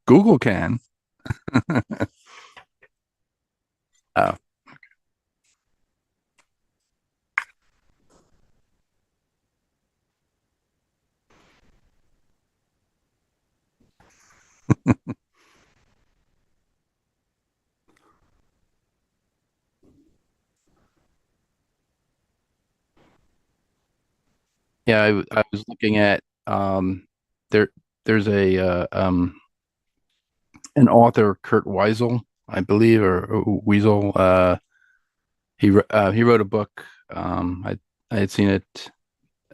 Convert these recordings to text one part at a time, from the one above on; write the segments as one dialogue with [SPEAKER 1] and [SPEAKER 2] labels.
[SPEAKER 1] Google can. Oh, yeah. I was looking at there. There's a an author, Kurt Weisel, I believe, or Weasel. He wrote a book. I had seen it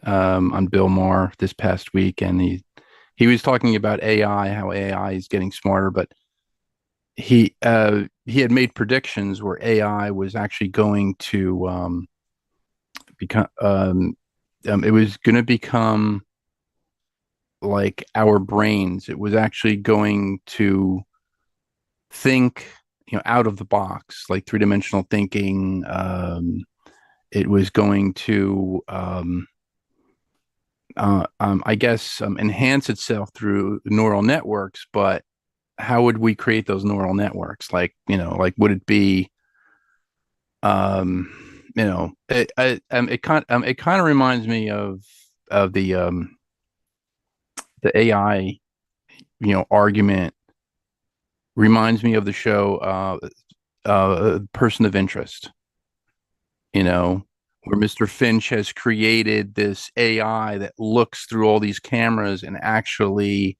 [SPEAKER 1] on Bill Maher this past week, and he was talking about AI, how AI is getting smarter, but he had made predictions where AI was actually going to become it was going to become like our brains. It was actually going to think, out of the box, like three-dimensional thinking. It was going to I guess enhance itself through neural networks, but how would we create those neural networks? Like, like would it be it kind of reminds me of the AI, argument reminds me of the show Person of Interest, where Mr. Finch has created this AI that looks through all these cameras and actually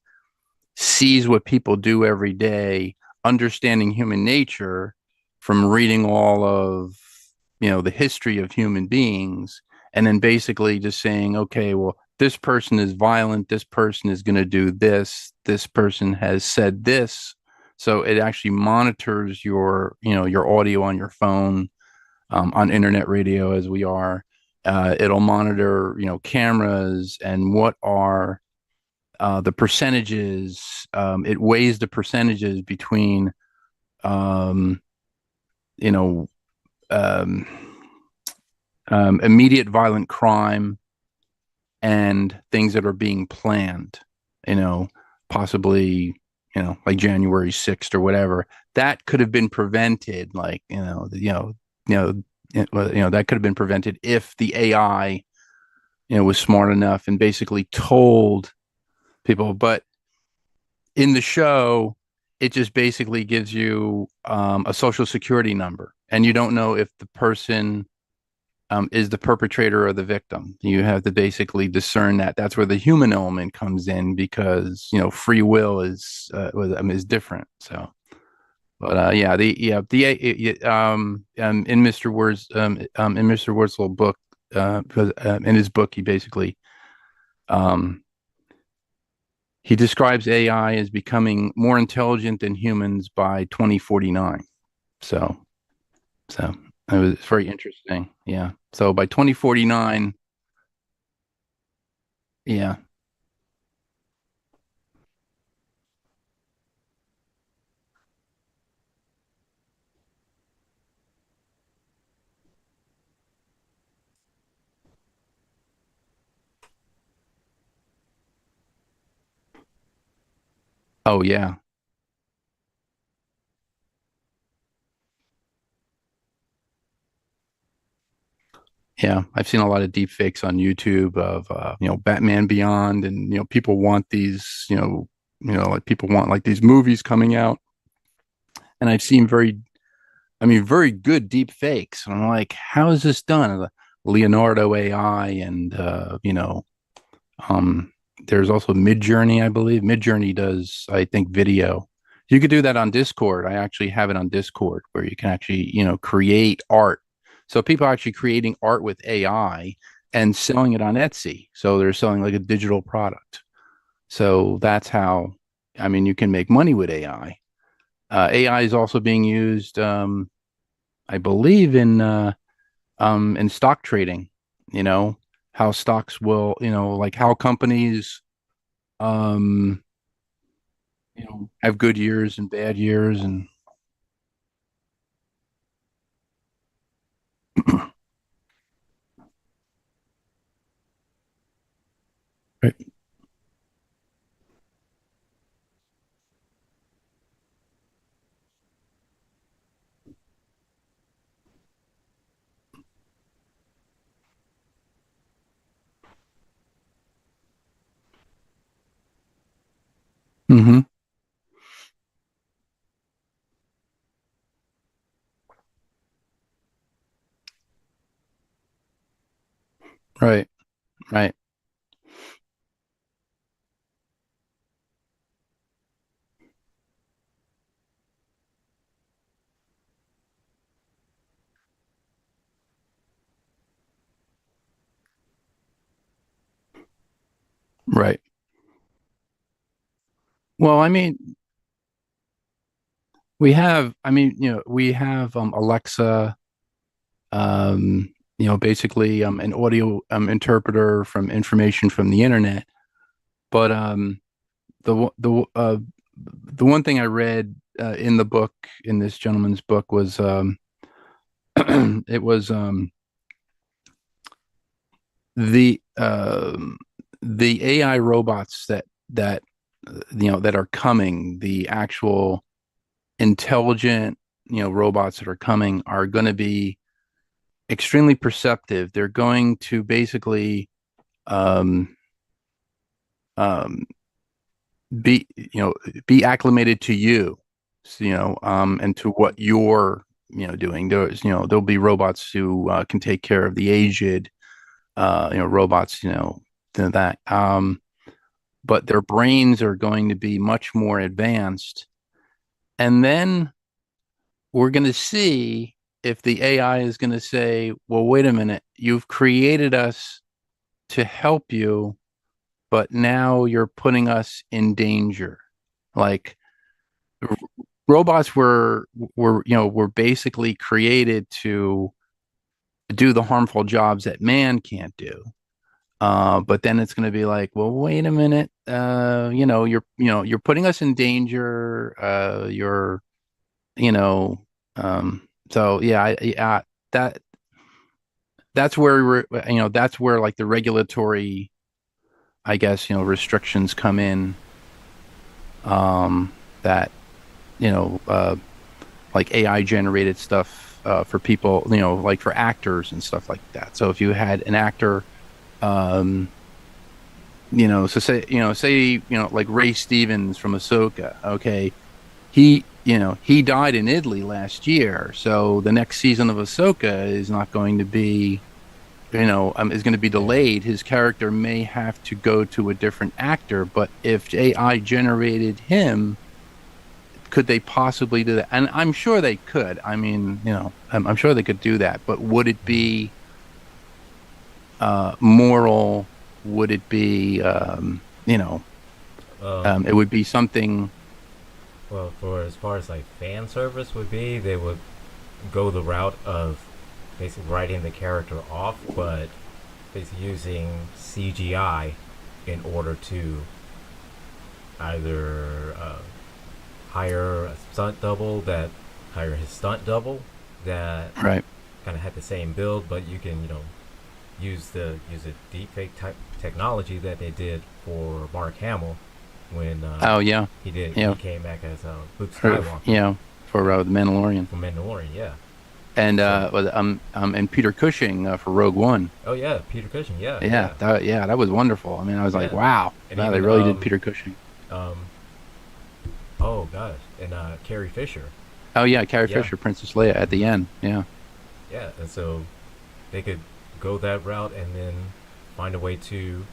[SPEAKER 1] sees what people do every day, understanding human nature from reading all of, the history of human beings, and then basically just saying, okay, well, this person is violent, this person is going to do this person has said this. So it actually monitors your audio on your phone, on internet radio as we are. It'll monitor, cameras and what are the percentages. It weighs the percentages between, um, you know, um, immediate violent crime and things that are being planned, you know, possibly, like January 6th or whatever. That could have been prevented, like, that could have been prevented if the AI, was smart enough and basically told people. But in the show, it just basically gives you a social security number, and you don't know if the person is the perpetrator or the victim. You have to basically discern that. That's where the human element comes in because free will is different. So, but in Mr. Word's little book, because in his book um, he describes AI as becoming more intelligent than humans by 2049. So, so it was very interesting. Yeah. So by 2049, yeah. Oh, yeah. Yeah. I've seen a lot of deep fakes on YouTube of, Batman Beyond, and, people want these, like people want like these movies coming out. And I've seen very good deep fakes. And I'm like, how is this done? Leonardo AI and, Um, there's also Midjourney, I believe. Midjourney does, I think, video. You could do that on Discord. I actually have it on Discord where you can actually, create art. So people are actually creating art with AI and selling it on Etsy. So they're selling like a digital product. So that's how, I mean, you can make money with AI. AI is also being used, I believe, in stock trading. You know how stocks will, like how companies um have good years and bad years. And Hmm. Right. Right. Right. Well, I mean, we have Alexa, basically an audio interpreter from information from the internet. But the one thing I read in the book, in this gentleman's book, was it was the the AI robots that are coming, the actual intelligent robots that are coming are going to be extremely perceptive. They're going to basically um, um, be be acclimated to you, so, and to what you're doing. There'll be robots who can take care of the aged, robots, that. But their brains are going to be much more advanced, and then we're going to see if the AI is going to say, well, wait a minute, you've created us to help you, but now you're putting us in danger. Like robots were basically created to do the harmful jobs that man can't do. But then it's going to be like, well, wait a minute, you're putting us in danger. You know, so yeah, that that's where that's where like the regulatory, I guess, restrictions come in. That you know, like AI generated stuff for people, like for actors and stuff like that. So if you had an actor, um, so like Ray Stevens from Ahsoka, okay, he died in Italy last year, so the next season of Ahsoka is not going to be, is going to be
[SPEAKER 2] Yeah.
[SPEAKER 1] delayed. His character may have to go to a different actor, but if AI generated him, could they possibly do that? And I'm sure they could. I mean, I'm sure they could do that, but would it be moral? Would it be,
[SPEAKER 2] Um,
[SPEAKER 1] it would be something,
[SPEAKER 2] well, for as far as like fan service would be, they would go the route of basically writing the character off, but basically using CGI in order to either hire a stunt double that hire his stunt double that
[SPEAKER 1] right?
[SPEAKER 2] kind of had the same build, but you can use a deepfake type technology that they did for Mark Hamill when
[SPEAKER 1] Oh yeah,
[SPEAKER 2] he
[SPEAKER 1] yeah,
[SPEAKER 2] came back as Luke
[SPEAKER 1] for,
[SPEAKER 2] Skywalker
[SPEAKER 1] for the Mandalorian.
[SPEAKER 2] from Mandalorian. Yeah.
[SPEAKER 1] And
[SPEAKER 2] So
[SPEAKER 1] and Peter Cushing for Rogue One.
[SPEAKER 2] oh yeah, Peter Cushing. Yeah, yeah,
[SPEAKER 1] Yeah, that was wonderful. I mean, I was like,
[SPEAKER 2] yeah.
[SPEAKER 1] wow,
[SPEAKER 2] And
[SPEAKER 1] wow, they
[SPEAKER 2] even
[SPEAKER 1] really did Peter Cushing.
[SPEAKER 2] um oh gosh, and Carrie Fisher.
[SPEAKER 1] Oh yeah, Carrie
[SPEAKER 2] Yeah.
[SPEAKER 1] Fisher, Princess Leia at the
[SPEAKER 2] Hmm.
[SPEAKER 1] end. Yeah,
[SPEAKER 2] Yeah, and so they could go that route and then find a way to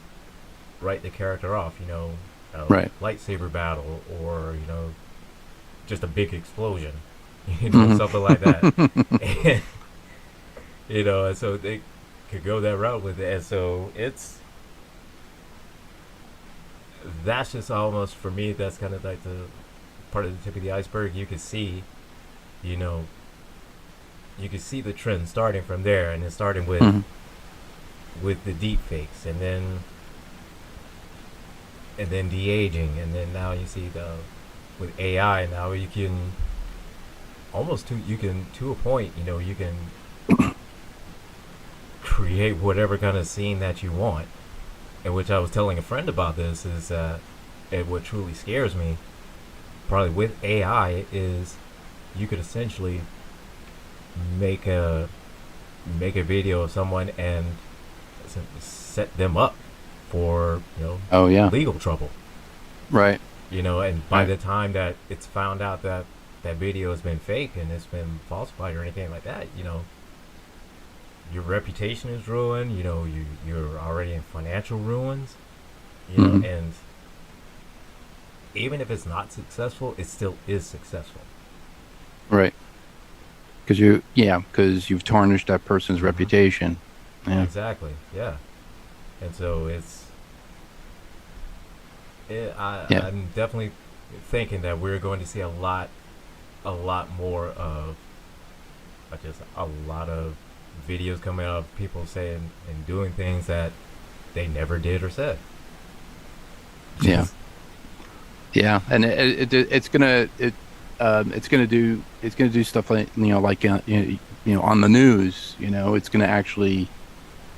[SPEAKER 2] write the character off. A
[SPEAKER 1] right.
[SPEAKER 2] lightsaber battle or just a big explosion.
[SPEAKER 1] Hmm.
[SPEAKER 2] Something like that. And and so they could go that route with it. And so that's just almost for me. That's kind of like the part of the tip of the iceberg. You know, you can see the trend starting from there, and it's starting
[SPEAKER 1] Hmm.
[SPEAKER 2] with the deep fakes, and then de aging, and then now you see the with AI. Now you can to a point. You can create whatever kind of scene that you want. And which I was telling a friend about this is and what truly scares me, probably with AI, is you could essentially make a make a video of someone and set them up for
[SPEAKER 1] Oh yeah,
[SPEAKER 2] legal trouble.
[SPEAKER 1] right.
[SPEAKER 2] And by
[SPEAKER 1] Right.
[SPEAKER 2] the time that it's found out that that video has been fake and it's been falsified or anything like that, your reputation is ruined. You're already in financial ruins.
[SPEAKER 1] Hmm.
[SPEAKER 2] And even if it's not successful, it still is successful.
[SPEAKER 1] Right. Because you've tarnished that person's
[SPEAKER 2] Mm-hmm.
[SPEAKER 1] reputation. Yeah.
[SPEAKER 2] Exactly. Yeah. And so
[SPEAKER 1] Yeah.
[SPEAKER 2] I'm definitely thinking that we're going to see a lot more of just a lot of videos coming out of people saying and doing things that they never did or said.
[SPEAKER 1] Yeah.
[SPEAKER 2] Just
[SPEAKER 1] Yeah. And it's gonna do stuff like on the news. It's gonna actually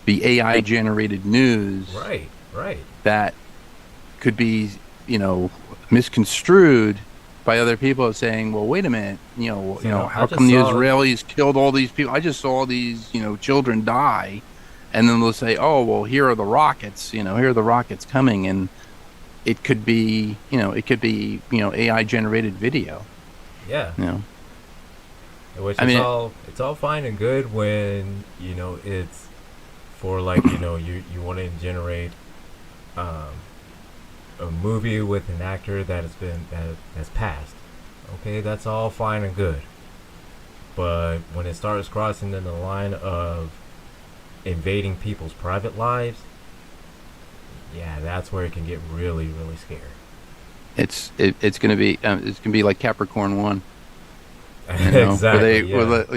[SPEAKER 1] be AI generated news
[SPEAKER 2] right, right.
[SPEAKER 1] that could be, you know, misconstrued by other people as saying, well, wait a minute,
[SPEAKER 2] So no, I
[SPEAKER 1] how
[SPEAKER 2] just
[SPEAKER 1] come the
[SPEAKER 2] saw.
[SPEAKER 1] Israelis killed all these people? I just saw these, children die. And then they'll say, oh, well, here are the rockets, here are the rockets coming. And it could be AI generated video,
[SPEAKER 2] Yeah,
[SPEAKER 1] you know.
[SPEAKER 2] which
[SPEAKER 1] I mean,
[SPEAKER 2] it's all fine and good when it's for you want to generate um, a movie with an actor that has passed. Okay, that's all fine and good. But when it starts crossing in the line of invading people's private lives, yeah, that's where it can get really, really scary.
[SPEAKER 1] it's gonna be like Capricorn 1, where
[SPEAKER 2] Exactly.
[SPEAKER 1] they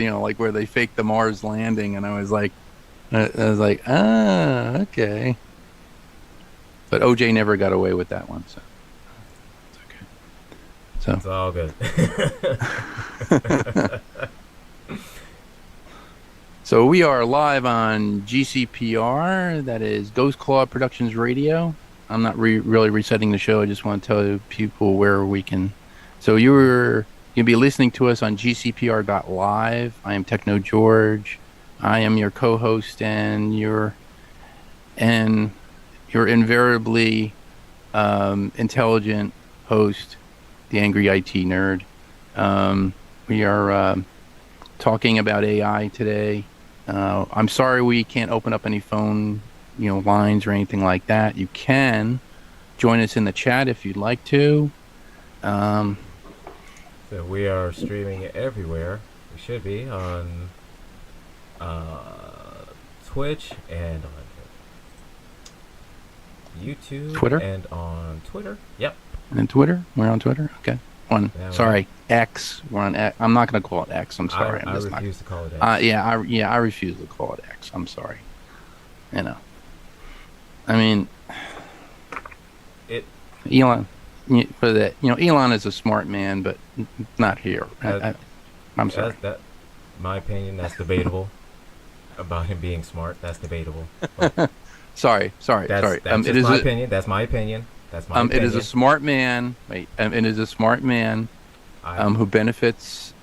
[SPEAKER 2] Yeah.
[SPEAKER 1] where they faked the Mars landing, and I was like, okay. But OJ never got away with that one, so it's okay.
[SPEAKER 2] It's all good.
[SPEAKER 1] So we are live on GCPR, that is Ghost Claw Productions Radio. I'm not really resetting the show. I just want to tell people where we can. So you'll be listening to us on GCPR.live. I am Techno George. I am your co-host and your invariably intelligent host, the Angry IT Nerd. We are talking about AI today. I'm sorry we can't open up any phone, lines or anything like that. You can join us in the chat if you'd like to. Um,
[SPEAKER 2] So we are streaming everywhere. We should be on Twitch and on YouTube
[SPEAKER 1] Twitter
[SPEAKER 2] and on Twitter. Yep.
[SPEAKER 1] and Twitter. We're on Twitter. Okay.
[SPEAKER 2] Yeah, we are.
[SPEAKER 1] Sorry, X. We're on X. I'm not going to call it X. I'm sorry. I'm
[SPEAKER 2] I
[SPEAKER 1] just not.
[SPEAKER 2] refuse to call it X.
[SPEAKER 1] Yeah, I refuse to call it X. I'm sorry. You know, I mean,
[SPEAKER 2] It
[SPEAKER 1] Elon, for that, Elon is a smart man, but not here.
[SPEAKER 2] that
[SPEAKER 1] I'm sorry.
[SPEAKER 2] that my opinion. That's debatable. About him being smart, that's debatable. But
[SPEAKER 1] Sorry.
[SPEAKER 2] that's just my opinion. That's my opinion. That's my
[SPEAKER 1] It is a
[SPEAKER 2] opinion.
[SPEAKER 1] smart man. Wait, it is a smart man
[SPEAKER 2] I
[SPEAKER 1] who benefits.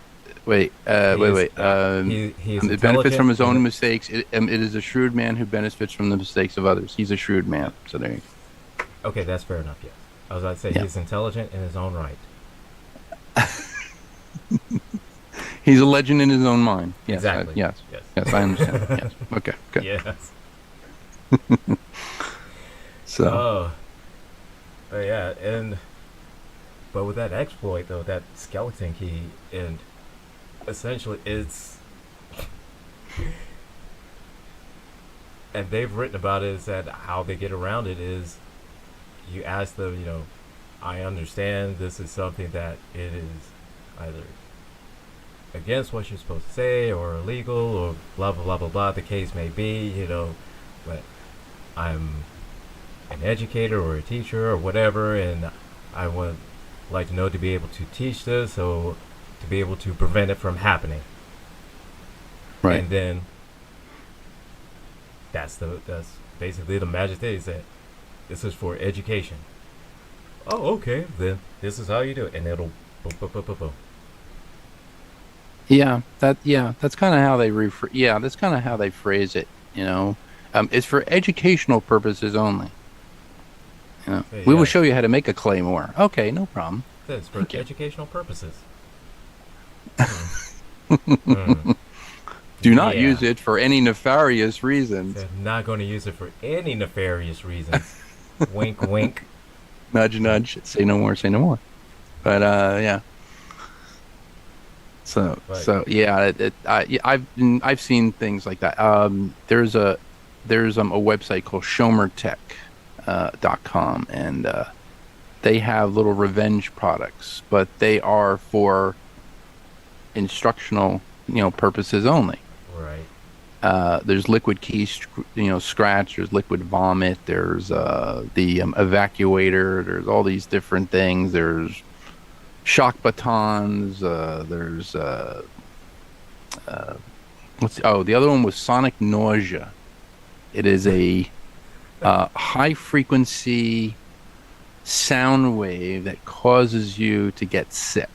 [SPEAKER 2] he is
[SPEAKER 1] Wait.
[SPEAKER 2] he is
[SPEAKER 1] It benefits from
[SPEAKER 2] intelligent
[SPEAKER 1] his
[SPEAKER 2] and
[SPEAKER 1] own mistakes. It is a shrewd man who benefits from the mistakes of others. He's a shrewd man. So there you
[SPEAKER 2] okay, that's fair enough. Yes, I was about to say
[SPEAKER 1] go.
[SPEAKER 2] he's intelligent in his own right.
[SPEAKER 1] Yeah. He's a legend in his own mind. Yes.
[SPEAKER 2] Exactly.
[SPEAKER 1] Yes.
[SPEAKER 2] Yes.
[SPEAKER 1] Yes. I understand. Yes. Okay. Good.
[SPEAKER 2] Yes.
[SPEAKER 1] So,
[SPEAKER 2] Oh, yeah, and but with that exploit though, that skeleton key, and essentially it's and they've written about it, is that how they get around it is you ask them, I understand this is something that it is either against what you're supposed to say or illegal or blah blah blah blah blah the case may be, but I'm an educator or a teacher or whatever, and I would like to know to be able to teach this, so to be able to prevent it from happening.
[SPEAKER 1] right.
[SPEAKER 2] And then that's basically the magic thing, is that this is for education. Oh, okay, then this is how you do it, and it'll boom, boom, boom, boom, boom.
[SPEAKER 1] That's kind of how they that's kind of how they phrase it. It's for educational purposes only.
[SPEAKER 2] So,
[SPEAKER 1] We will
[SPEAKER 2] yeah,
[SPEAKER 1] show you how to make a claymore. Okay, no problem.
[SPEAKER 2] this for
[SPEAKER 1] Thank you.
[SPEAKER 2] educational purposes. Hmm. Hmm.
[SPEAKER 1] Do not
[SPEAKER 2] Yeah.
[SPEAKER 1] use it for any nefarious reasons.
[SPEAKER 2] So not going to use it for any nefarious reasons. Wink, wink.
[SPEAKER 1] Nudge,
[SPEAKER 2] Hmm.
[SPEAKER 1] nudge. Say no more. Say no more. But yeah. So
[SPEAKER 2] But
[SPEAKER 1] so yeah. Yeah, I've seen things like that. There's a website called ShomerTech .com, and they have little revenge products, but they are for instructional, purposes only.
[SPEAKER 2] right.
[SPEAKER 1] There's liquid key, scratch. There's liquid vomit. There's the evacuator. There's all these different things. There's shock batons. There's uh, the other one was sonic nausea. It is a high frequency sound wave that causes you to get sick.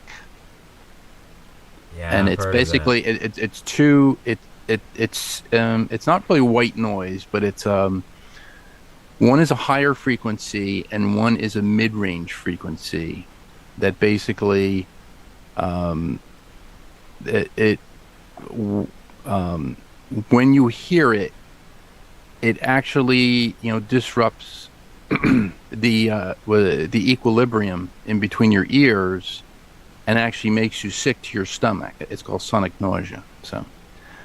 [SPEAKER 2] Yeah,
[SPEAKER 1] And
[SPEAKER 2] I've
[SPEAKER 1] it's
[SPEAKER 2] heard of that.
[SPEAKER 1] basically it's two it's not really white noise, but it's one is a higher frequency and one is a mid-range frequency that basically um it um when you hear it, it actually, disrupts the equilibrium in between your ears and actually makes you sick to your stomach. It's called sonic nausea. So,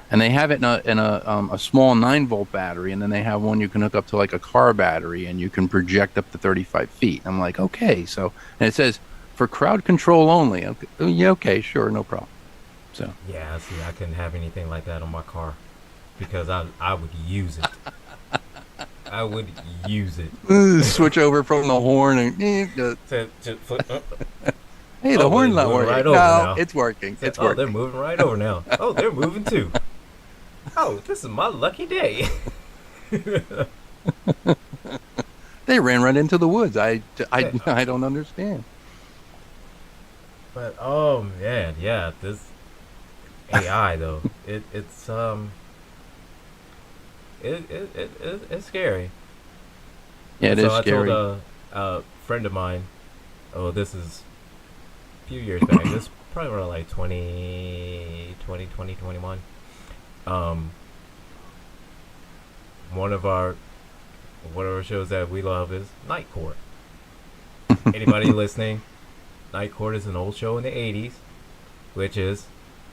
[SPEAKER 1] and they have it in a small 9-volt battery, and then they have one you can hook up to like a car battery, and you can project up to 35 feet. I'm like, okay, so, and it says for crowd control only. Okay, oh, yeah, okay, sure, no problem. So,
[SPEAKER 2] Yeah, see, I couldn't have anything like that on my car because I would use it. I would use it.
[SPEAKER 1] switch over from the horn and hey, the
[SPEAKER 2] Oh, but
[SPEAKER 1] horn's
[SPEAKER 2] it's
[SPEAKER 1] not
[SPEAKER 2] moving right
[SPEAKER 1] working.
[SPEAKER 2] over
[SPEAKER 1] No,
[SPEAKER 2] now.
[SPEAKER 1] it's working. It's
[SPEAKER 2] Oh, they're
[SPEAKER 1] working.
[SPEAKER 2] moving right over now. Oh, they're moving too. Oh, this is my lucky day.
[SPEAKER 1] They ran right into the woods.
[SPEAKER 2] Yeah,
[SPEAKER 1] I don't understand.
[SPEAKER 2] but oh man, yeah, this AI though, it's scary.
[SPEAKER 1] Yeah,
[SPEAKER 2] And
[SPEAKER 1] it
[SPEAKER 2] so
[SPEAKER 1] is
[SPEAKER 2] I told
[SPEAKER 1] scary.
[SPEAKER 2] a friend of mine, oh, this is a few years back. This is probably around like 2021. Um, one of our shows that we love is Night Court. Anybody listening? Night Court is an old show in the 80s, which is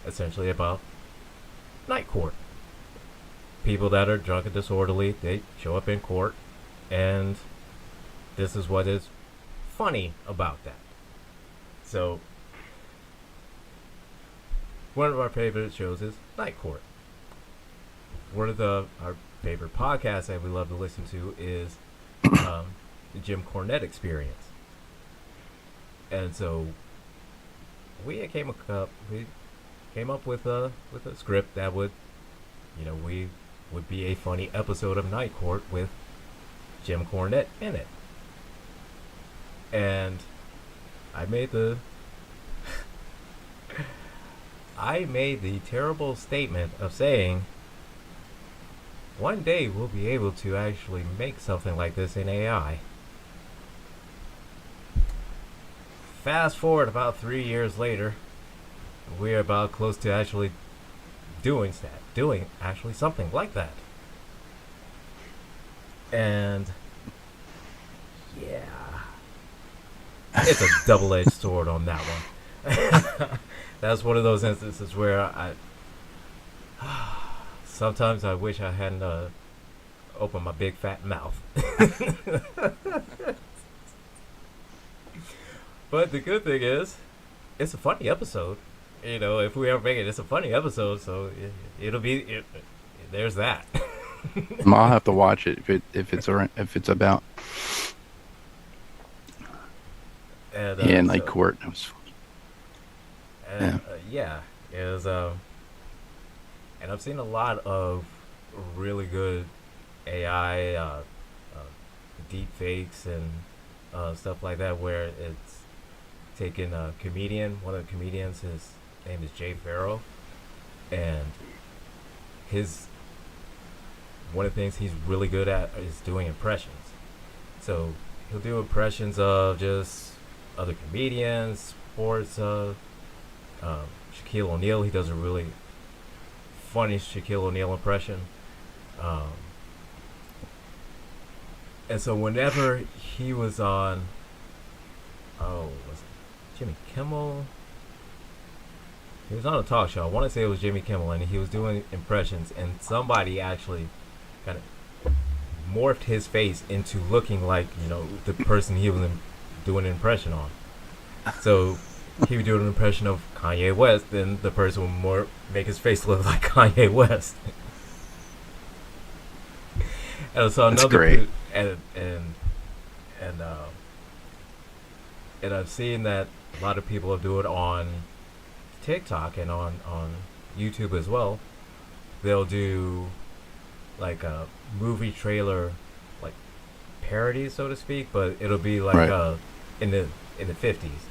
[SPEAKER 2] essentially about night court. People that are drunk and disorderly, they show up in court, and this is what is funny about that. So, one of our favorite shows is Night Court. One of our favorite podcasts that we love to listen to is um, the Jim Cornette Experience. And so we came up with a script that would, we would be a funny episode of Night Court with Jim Cornette in it. And I made the I made the terrible statement of saying one day we'll be able to actually make something like this in AI. Fast forward about 3 years later, we're about close to actually doing actually something like that. And yeah, it's a double-edged sword on that one. That's one of those instances where I sometimes I wish I hadn't opened my big fat mouth. But the good thing is, it's a funny episode. If we ever make it, it's a funny episode. So it'll be. There's that.
[SPEAKER 1] I'll have to watch it if it's about
[SPEAKER 2] And
[SPEAKER 1] yeah, Night
[SPEAKER 2] so
[SPEAKER 1] Court. It was
[SPEAKER 2] and
[SPEAKER 1] yeah.
[SPEAKER 2] yeah, it was. And I've seen a lot of really good AI deep fakes and stuff like that, where it's taken a comedian. One of the comedians, his name is Jay Farrow, and his one of the things he's really good at is doing impressions. So he'll do impressions of just other comedians, sports. Shaquille O'Neal. He does a really funny Shaquille O'Neal impression. Um, and so whenever he was on, was it Jimmy Kimmel? He was on a talk show. I want to say it was Jimmy Kimmel, and he was doing impressions, and somebody actually kind of morphed his face into looking like the person he was doing an impression on. So he would do an impression of Kanye West, then the person would more make his face look like Kanye West. And so
[SPEAKER 1] That's great.
[SPEAKER 2] And and I've seen that a lot of people do it on TikTok and on YouTube as well. They'll do like a movie trailer, like parody, so to speak, but it'll be like
[SPEAKER 1] Right.
[SPEAKER 2] in the 50s.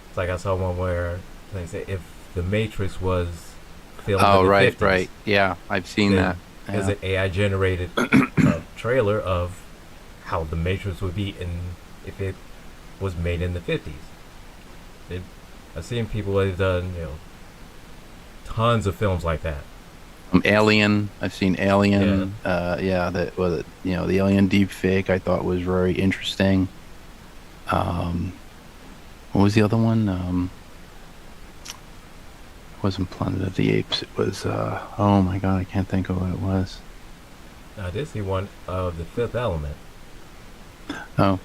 [SPEAKER 2] It's like I saw one where they say if the Matrix was filmed
[SPEAKER 1] Oh,
[SPEAKER 2] in the
[SPEAKER 1] right,
[SPEAKER 2] 50s,
[SPEAKER 1] right. Yeah, I've seen
[SPEAKER 2] then
[SPEAKER 1] that.
[SPEAKER 2] there's
[SPEAKER 1] Yeah.
[SPEAKER 2] an AI generated trailer of how the Matrix would be in if it was made in the 50s. It, I've seen people that have done tons of films like that.
[SPEAKER 1] Alien. I've seen
[SPEAKER 2] Yeah,
[SPEAKER 1] Alien. Yeah, that was the Alien deep fake. I thought was very interesting. Um, what was the other one? It wasn't Planet of the Apes. It was. Oh my God, I can't think of what it was.
[SPEAKER 2] I did see one of The Fifth Element.
[SPEAKER 1] Oh,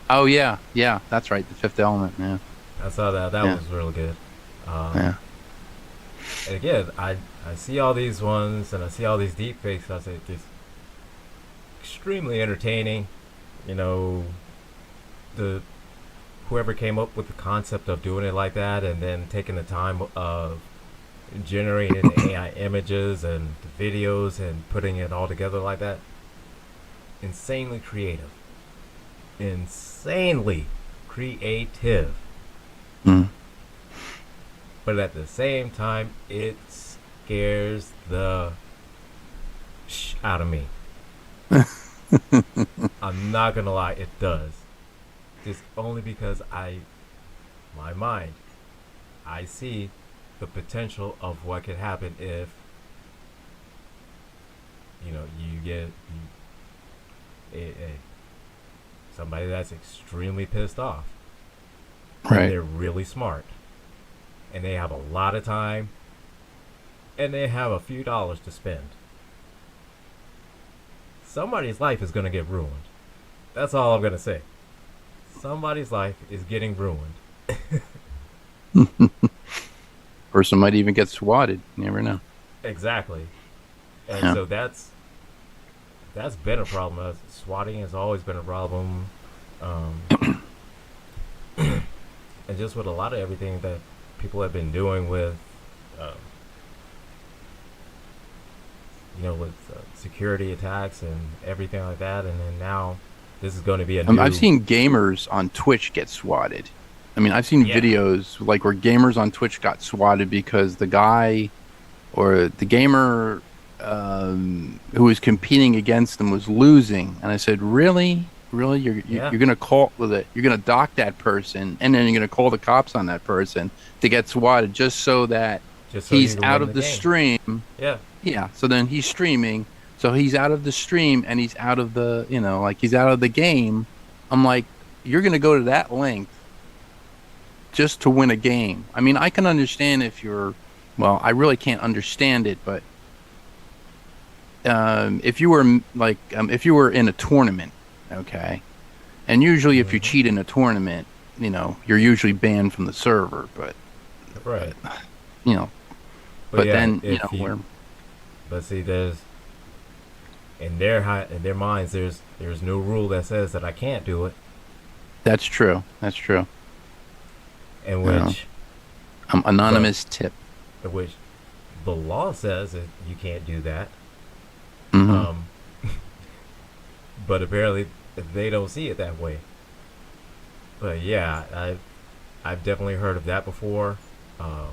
[SPEAKER 1] oh yeah, yeah. That's right. The Fifth Element. Yeah,
[SPEAKER 2] I saw that. That
[SPEAKER 1] yeah,
[SPEAKER 2] was really good. Um,
[SPEAKER 1] yeah.
[SPEAKER 2] and again, I see all these ones and I see all these deep fakes. I say it's extremely entertaining. You know, the whoever came up with the concept of doing it like that and then taking the time of generating the AI images and the videos and putting it all together like that. Insanely creative. Insanely creative.
[SPEAKER 1] Mm.
[SPEAKER 2] But at the same time, it scares the out of me. I'm not gonna lie, it does. Just only because my mind, I see the potential of what could happen if you get somebody that's extremely pissed off and
[SPEAKER 1] Right.
[SPEAKER 2] they're really smart and they have a lot of time and they have a few dollars to spend. Somebody's life is gonna get ruined. That's all I'm gonna say. Somebody's life is getting ruined.
[SPEAKER 1] Person might even get swatted. You never know.
[SPEAKER 2] Exactly. And
[SPEAKER 1] Yeah.
[SPEAKER 2] so that's been a problem. Swatting has always been a problem, um, and just with a lot of everything that people have been doing with, um, with security attacks and everything like that. And then now this is going to be a
[SPEAKER 1] I've
[SPEAKER 2] new,
[SPEAKER 1] seen gamers on Twitch get swatted. I mean, I've seen
[SPEAKER 2] yeah,
[SPEAKER 1] videos like where gamers on Twitch got swatted because the guy or the gamer who was competing against them was losing. And I said, "Really, really,
[SPEAKER 2] yeah,
[SPEAKER 1] you're gonna call with it? You're gonna dock that person, and then you're gonna call the cops on that person to get swatted just so that
[SPEAKER 2] just so you
[SPEAKER 1] he's
[SPEAKER 2] can
[SPEAKER 1] out
[SPEAKER 2] win
[SPEAKER 1] of
[SPEAKER 2] the
[SPEAKER 1] the
[SPEAKER 2] game.
[SPEAKER 1] stream."
[SPEAKER 2] Yeah,
[SPEAKER 1] Yeah. So then he's streaming. So he's out of the stream and he's out of the, like he's out of the game. I'm like, you're going to go to that length just to win a game. I mean, I can understand if well, I really can't understand it, but if you were if you were in a tournament, okay, and usually if you
[SPEAKER 2] hmm,
[SPEAKER 1] cheat in a tournament, you're usually banned from the server, but
[SPEAKER 2] right.
[SPEAKER 1] you know,
[SPEAKER 2] But
[SPEAKER 1] but
[SPEAKER 2] yeah,
[SPEAKER 1] then,
[SPEAKER 2] if you,
[SPEAKER 1] we're
[SPEAKER 2] but see, there's in their minds, there's no rule that says that I can't do it,
[SPEAKER 1] that's true. That's true.
[SPEAKER 2] in
[SPEAKER 1] You know,
[SPEAKER 2] which the
[SPEAKER 1] anonymous tip.
[SPEAKER 2] in which the law says that you can't do that.
[SPEAKER 1] Hmm.
[SPEAKER 2] Um, but apparently they don't see it that way. But yeah, I've definitely heard of that before. Um,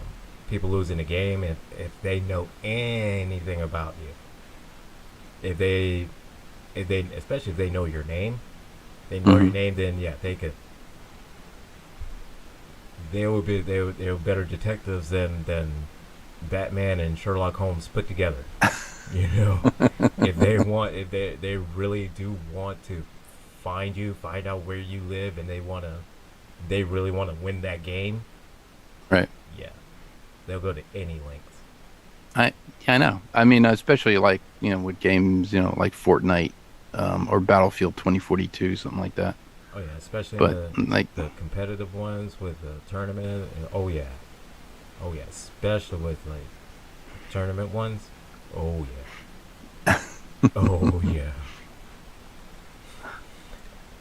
[SPEAKER 2] People losing a game if they know anything about you. If they especially if they know your name, they know your
[SPEAKER 1] Hmm.
[SPEAKER 2] name, then yeah, they were better detectives than Batman and Sherlock Holmes put together. You know, if they really do want to find you, find out where you live, and they really want to win that game.
[SPEAKER 1] Right.
[SPEAKER 2] Yeah, they'll go to any lengths.
[SPEAKER 1] I yeah, I know. I mean, especially like, with games, like Fortnite, or Battlefield 2042, something like that.
[SPEAKER 2] Oh yeah, especially in
[SPEAKER 1] But like,
[SPEAKER 2] the competitive ones with the tournament. Oh yeah, oh yeah, especially with like tournament ones. Oh yeah, oh yeah.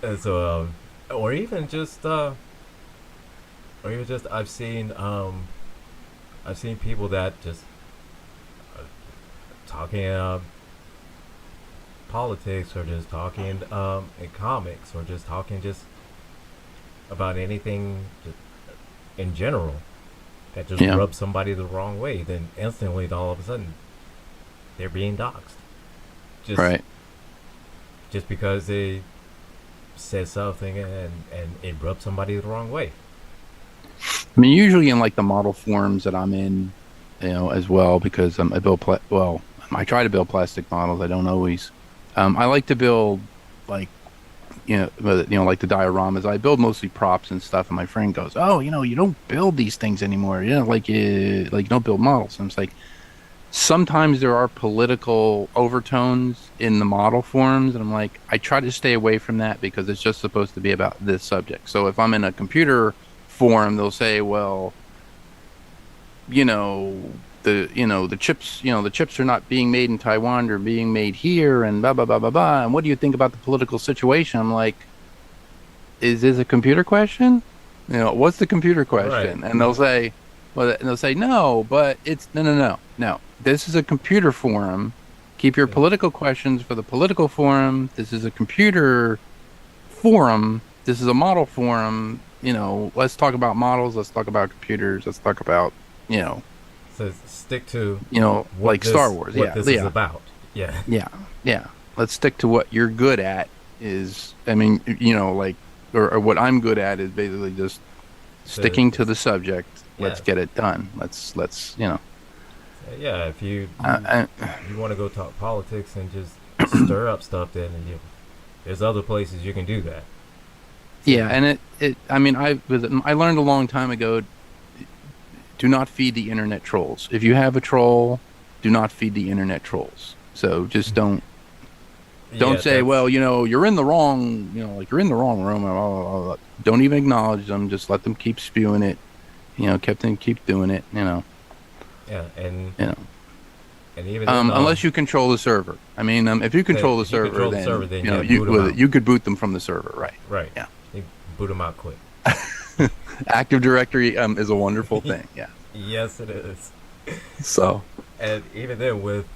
[SPEAKER 2] And so, or even just, I've seen people that just uh, talking politics or just talking in comics or just talking just about anything just in general that just
[SPEAKER 1] yeah,
[SPEAKER 2] rubs somebody the wrong way. Then instantly, all of a sudden, they're being doxxed just
[SPEAKER 1] right.
[SPEAKER 2] just because they said something and it rubbed somebody the wrong way.
[SPEAKER 1] I mean, usually in like the model forums that I'm in, as well, because I build I try to build plastic models. I don't always. I like to build like, like the dioramas. I build mostly props and stuff. And my friend goes, "Oh, you don't build these things anymore. You don't build models." And it's like, sometimes there are political overtones in the model forums, and I'm like, I try to stay away from that because it's just supposed to be about this subject. So if I'm in a computer forum, they'll say, well, the chips are not being made in Taiwan, they're being made here, and blah blah blah blah blah. And what do you think about the political situation? I'm like, is this a computer question? What's the computer
[SPEAKER 2] Right.
[SPEAKER 1] question? And they'll say, well, and they'll say, no, but it's no, no, no, no. This is a computer forum. Keep your
[SPEAKER 2] Yeah.
[SPEAKER 1] political questions for the political forum. This is a computer forum. This is a model forum. Let's talk about models. Let's talk about computers. Let's talk about, you know,
[SPEAKER 2] So stick to
[SPEAKER 1] like Star Wars.
[SPEAKER 2] what
[SPEAKER 1] Yeah,
[SPEAKER 2] this is
[SPEAKER 1] yeah,
[SPEAKER 2] about. Yeah.
[SPEAKER 1] yeah, yeah. Let's stick to what you're good at. I mean, like, or what I'm good at is basically just
[SPEAKER 2] So
[SPEAKER 1] sticking to
[SPEAKER 2] it's,
[SPEAKER 1] the subject. Let's
[SPEAKER 2] yeah.
[SPEAKER 1] get it done. Let's.
[SPEAKER 2] Yeah, if
[SPEAKER 1] Uh, uh,
[SPEAKER 2] you want to go talk politics and just stir up stuff, then there's other places you can do that. So
[SPEAKER 1] yeah, and I mean, I learned a long time ago. Do not feed the internet trolls. If you have a troll, do not feed the internet trolls. So just don't
[SPEAKER 2] yeah,
[SPEAKER 1] say,
[SPEAKER 2] that's
[SPEAKER 1] well, you're in the wrong, like you're in the wrong room. Blah, blah, blah, blah. Don't even acknowledge them. Just let them keep spewing it. Kept them keep doing it.
[SPEAKER 2] yeah,
[SPEAKER 1] You know.
[SPEAKER 2] and even then,
[SPEAKER 1] Unless you control the server. I mean, if you control the
[SPEAKER 2] if you
[SPEAKER 1] server,
[SPEAKER 2] control the server,
[SPEAKER 1] then
[SPEAKER 2] then yeah, boot them out.
[SPEAKER 1] you could boot them from the server, right?
[SPEAKER 2] Right,
[SPEAKER 1] Yeah.
[SPEAKER 2] you boot them out quick.
[SPEAKER 1] Active Directory is a wonderful thing. Yeah.
[SPEAKER 2] Yes, it is.
[SPEAKER 1] So,
[SPEAKER 2] And even then, with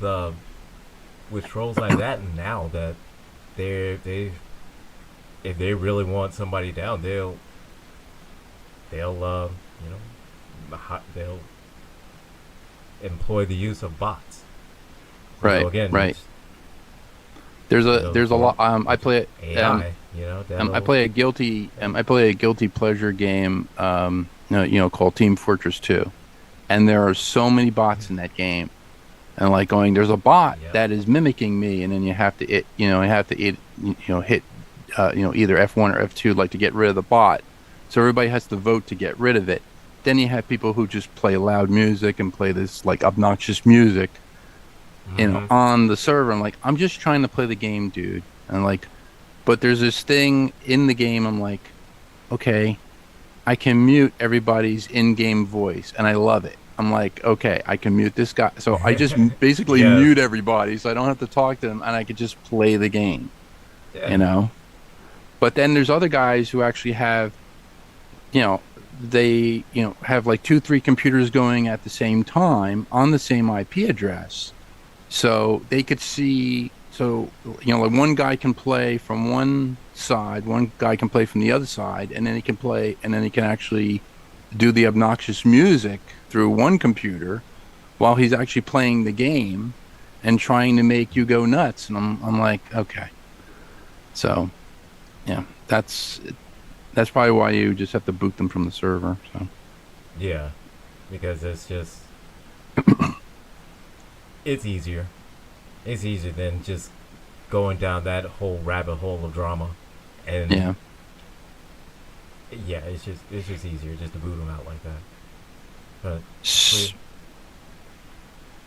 [SPEAKER 2] trolls like that, now that they if they really want somebody down, they'll they'll employ the use of bots. So
[SPEAKER 1] right,
[SPEAKER 2] again,
[SPEAKER 1] right. There's a lot. I play
[SPEAKER 2] AI.
[SPEAKER 1] I
[SPEAKER 2] That'll
[SPEAKER 1] play a guilty pleasure game. Called Team Fortress 2, and there are so many bots in that game. And like going, there's a bot
[SPEAKER 2] yeah
[SPEAKER 1] that is mimicking me, and then you have to hit either F1 or F2 like to get rid of the bot. So everybody has to vote to get rid of it. Then you have people who just play loud music and play this like obnoxious music,
[SPEAKER 2] mm-hmm.
[SPEAKER 1] on the server. I'm like, I'm just trying to play the game, dude. And like, but there's this thing in the game. I'm like, okay, I can mute everybody's in-game voice, and I love it. I'm like, okay, I can mute this guy. So I just basically
[SPEAKER 2] Yes.
[SPEAKER 1] mute everybody, so I don't have to talk to them, and I could just play the game,
[SPEAKER 2] Yeah.
[SPEAKER 1] you know? But then there's other guys who actually have, they, have like two, three computers going at the same time on the same IP address. So they could see, so, like one guy can play from one side, one guy can play from the other side, and then he can play, and then he can actually do the obnoxious music through one computer while he's actually playing the game and trying to make you go nuts. And I'm like, okay. So, yeah, that's that's probably why you just have to boot them from the server. So
[SPEAKER 2] Yeah, because it's easier. It's easier than just going down that whole rabbit hole of drama, and
[SPEAKER 1] yeah.
[SPEAKER 2] yeah, it's just easier just to boot them out like that. But with
[SPEAKER 1] S-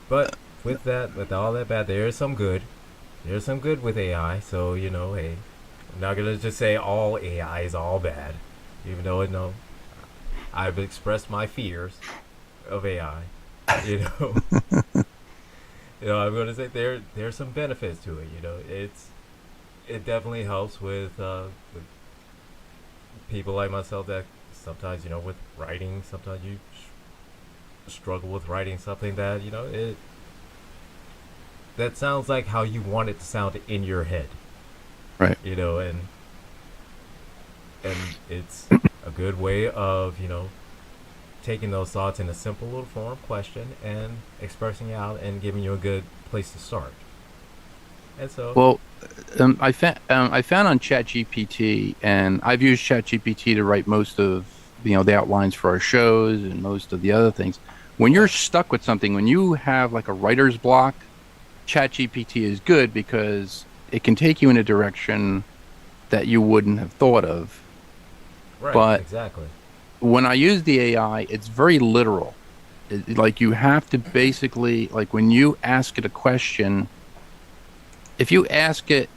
[SPEAKER 2] but with that, with all that bad, there is some good. There's some good with AI. So hey, I'm not gonna just say all AI is all bad, even though I've expressed my fears of AI. You know, I'm gonna say there's some benefits to it. It definitely helps with people like myself that sometimes with writing. Sometimes you struggle with writing something that it that sounds like how you want it to sound in your head.
[SPEAKER 1] right.
[SPEAKER 2] And it's a good way of taking those thoughts in a simple little form question and expressing it out and giving you a good place to start. And so,
[SPEAKER 1] Well, I found on ChatGPT, and I've used ChatGPT to write most of the outlines for our shows and most of the other things. When you're
[SPEAKER 2] yeah,
[SPEAKER 1] stuck with something, when you have like a writer's block, ChatGPT is good because it can take you in a direction that you wouldn't have thought of.
[SPEAKER 2] right,
[SPEAKER 1] But
[SPEAKER 2] exactly.
[SPEAKER 1] when I use the AI, it's very literal. Like you have to basically, like when you ask it a question, if you ask it,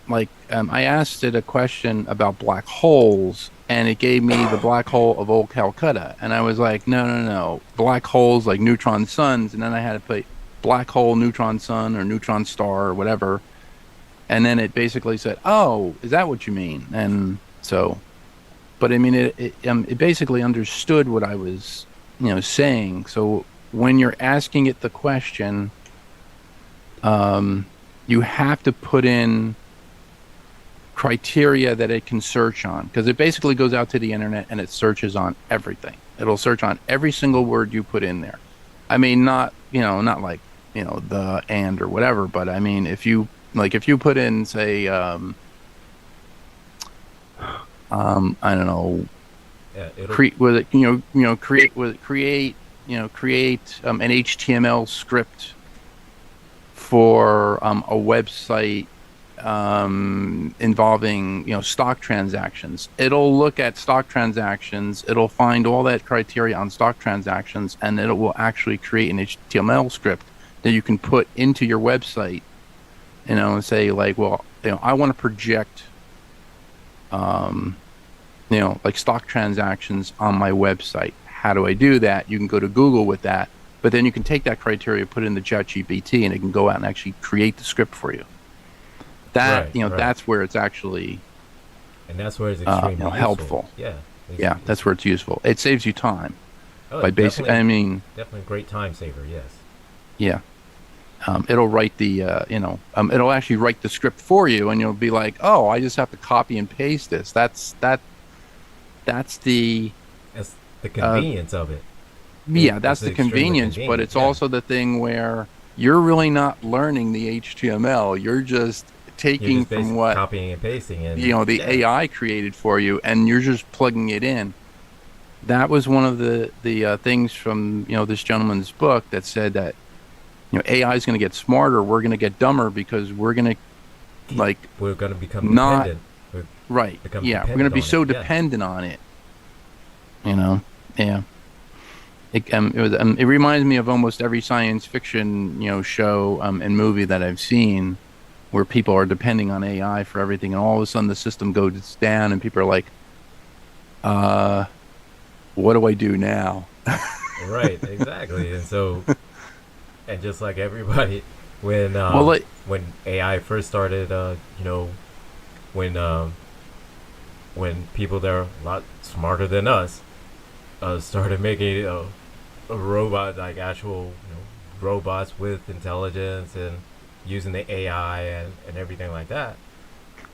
[SPEAKER 1] like I asked it a question about black holes, and it gave me the black hole of old Calcutta, and I was like, no, no, no, black holes like neutron suns, and then I had to put black hole, neutron sun, or neutron star, or whatever, and then it basically said, oh, is that what you mean? And so, but I mean, it basically understood what I was, saying. So when you're asking it the question, um, you have to put in criteria that it can search on because it basically goes out to the internet and it searches on everything. It'll search on every single word you put in there. I mean, not like, the and or whatever, but I mean, if you put in, say, I don't know,
[SPEAKER 2] Yeah, it'll.
[SPEAKER 1] create with it, create an HTML script for a website involving stock transactions. It'll look at stock transactions. It'll find all that criteria on stock transactions, and it will actually create an HTML script that you can put into your website. And say like, well, I want to project, um, like stock transactions on my website. How do I do that? You can go to Google with that, but then you can take that criteria, put it in the ChatGPT, and it can go out and actually create the script for you. That
[SPEAKER 2] Right, right.
[SPEAKER 1] that's where it's actually
[SPEAKER 2] And that's where it's extremely useful.
[SPEAKER 1] helpful.
[SPEAKER 2] Yeah,
[SPEAKER 1] Yeah, that's where it's useful. It saves you time
[SPEAKER 2] oh,
[SPEAKER 1] by
[SPEAKER 2] it's
[SPEAKER 1] basic. I mean,
[SPEAKER 2] definitely a great time saver. Yes.
[SPEAKER 1] yeah, it'll write it'll actually write the script for you, and you'll be like, oh, I just have to copy and paste this. That's the
[SPEAKER 2] That's the
[SPEAKER 1] uh,
[SPEAKER 2] convenience of it.
[SPEAKER 1] yeah,
[SPEAKER 2] It's
[SPEAKER 1] that's the
[SPEAKER 2] extremely
[SPEAKER 1] convenience, but
[SPEAKER 2] convenient.
[SPEAKER 1] it's
[SPEAKER 2] Yeah.
[SPEAKER 1] also the thing where you're really not learning the HTML. You're just
[SPEAKER 2] You're
[SPEAKER 1] taking
[SPEAKER 2] just
[SPEAKER 1] from
[SPEAKER 2] basically
[SPEAKER 1] what
[SPEAKER 2] copying and pasting, and
[SPEAKER 1] the
[SPEAKER 2] yeah,
[SPEAKER 1] AI created for you, and you're just plugging it in. That was one of the things from this gentleman's book that said that AI is going to get smarter. We're going to get dumber because we're going to like
[SPEAKER 2] we're gonna become
[SPEAKER 1] not
[SPEAKER 2] dependent. We
[SPEAKER 1] right.
[SPEAKER 2] become
[SPEAKER 1] Yeah, we're going to
[SPEAKER 2] dependent
[SPEAKER 1] be
[SPEAKER 2] on it.
[SPEAKER 1] so
[SPEAKER 2] Yeah.
[SPEAKER 1] dependent on it. You know. Yeah. It reminds me of almost every science fiction show and movie that I've seen where people are depending on AI for everything, and all of a sudden the system goes down, and people are like, uh, what do I do now?
[SPEAKER 2] Right. Exactly. And so, and just like everybody, when
[SPEAKER 1] Well,
[SPEAKER 2] um,
[SPEAKER 1] like,
[SPEAKER 2] when AI first started, when when people that are a lot smarter than us started making a robot like actual robots with intelligence and using the AI and everything like that.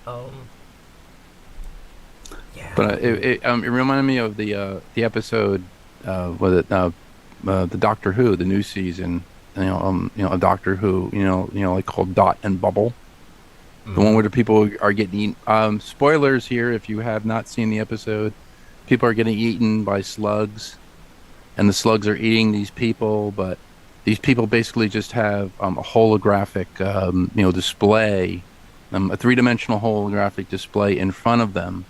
[SPEAKER 2] Um, yeah,
[SPEAKER 1] but it reminded me of the episode was it the Doctor Who, the new season, a Doctor Who, like called Dot and Bubble. The one
[SPEAKER 2] Mm-hmm.
[SPEAKER 1] where the people are getting eaten. Spoilers here if you have not seen the episode. People are getting eaten by slugs, and the slugs are eating these people, but these people basically just have a holographic, display, a three-dimensional holographic display in front of them,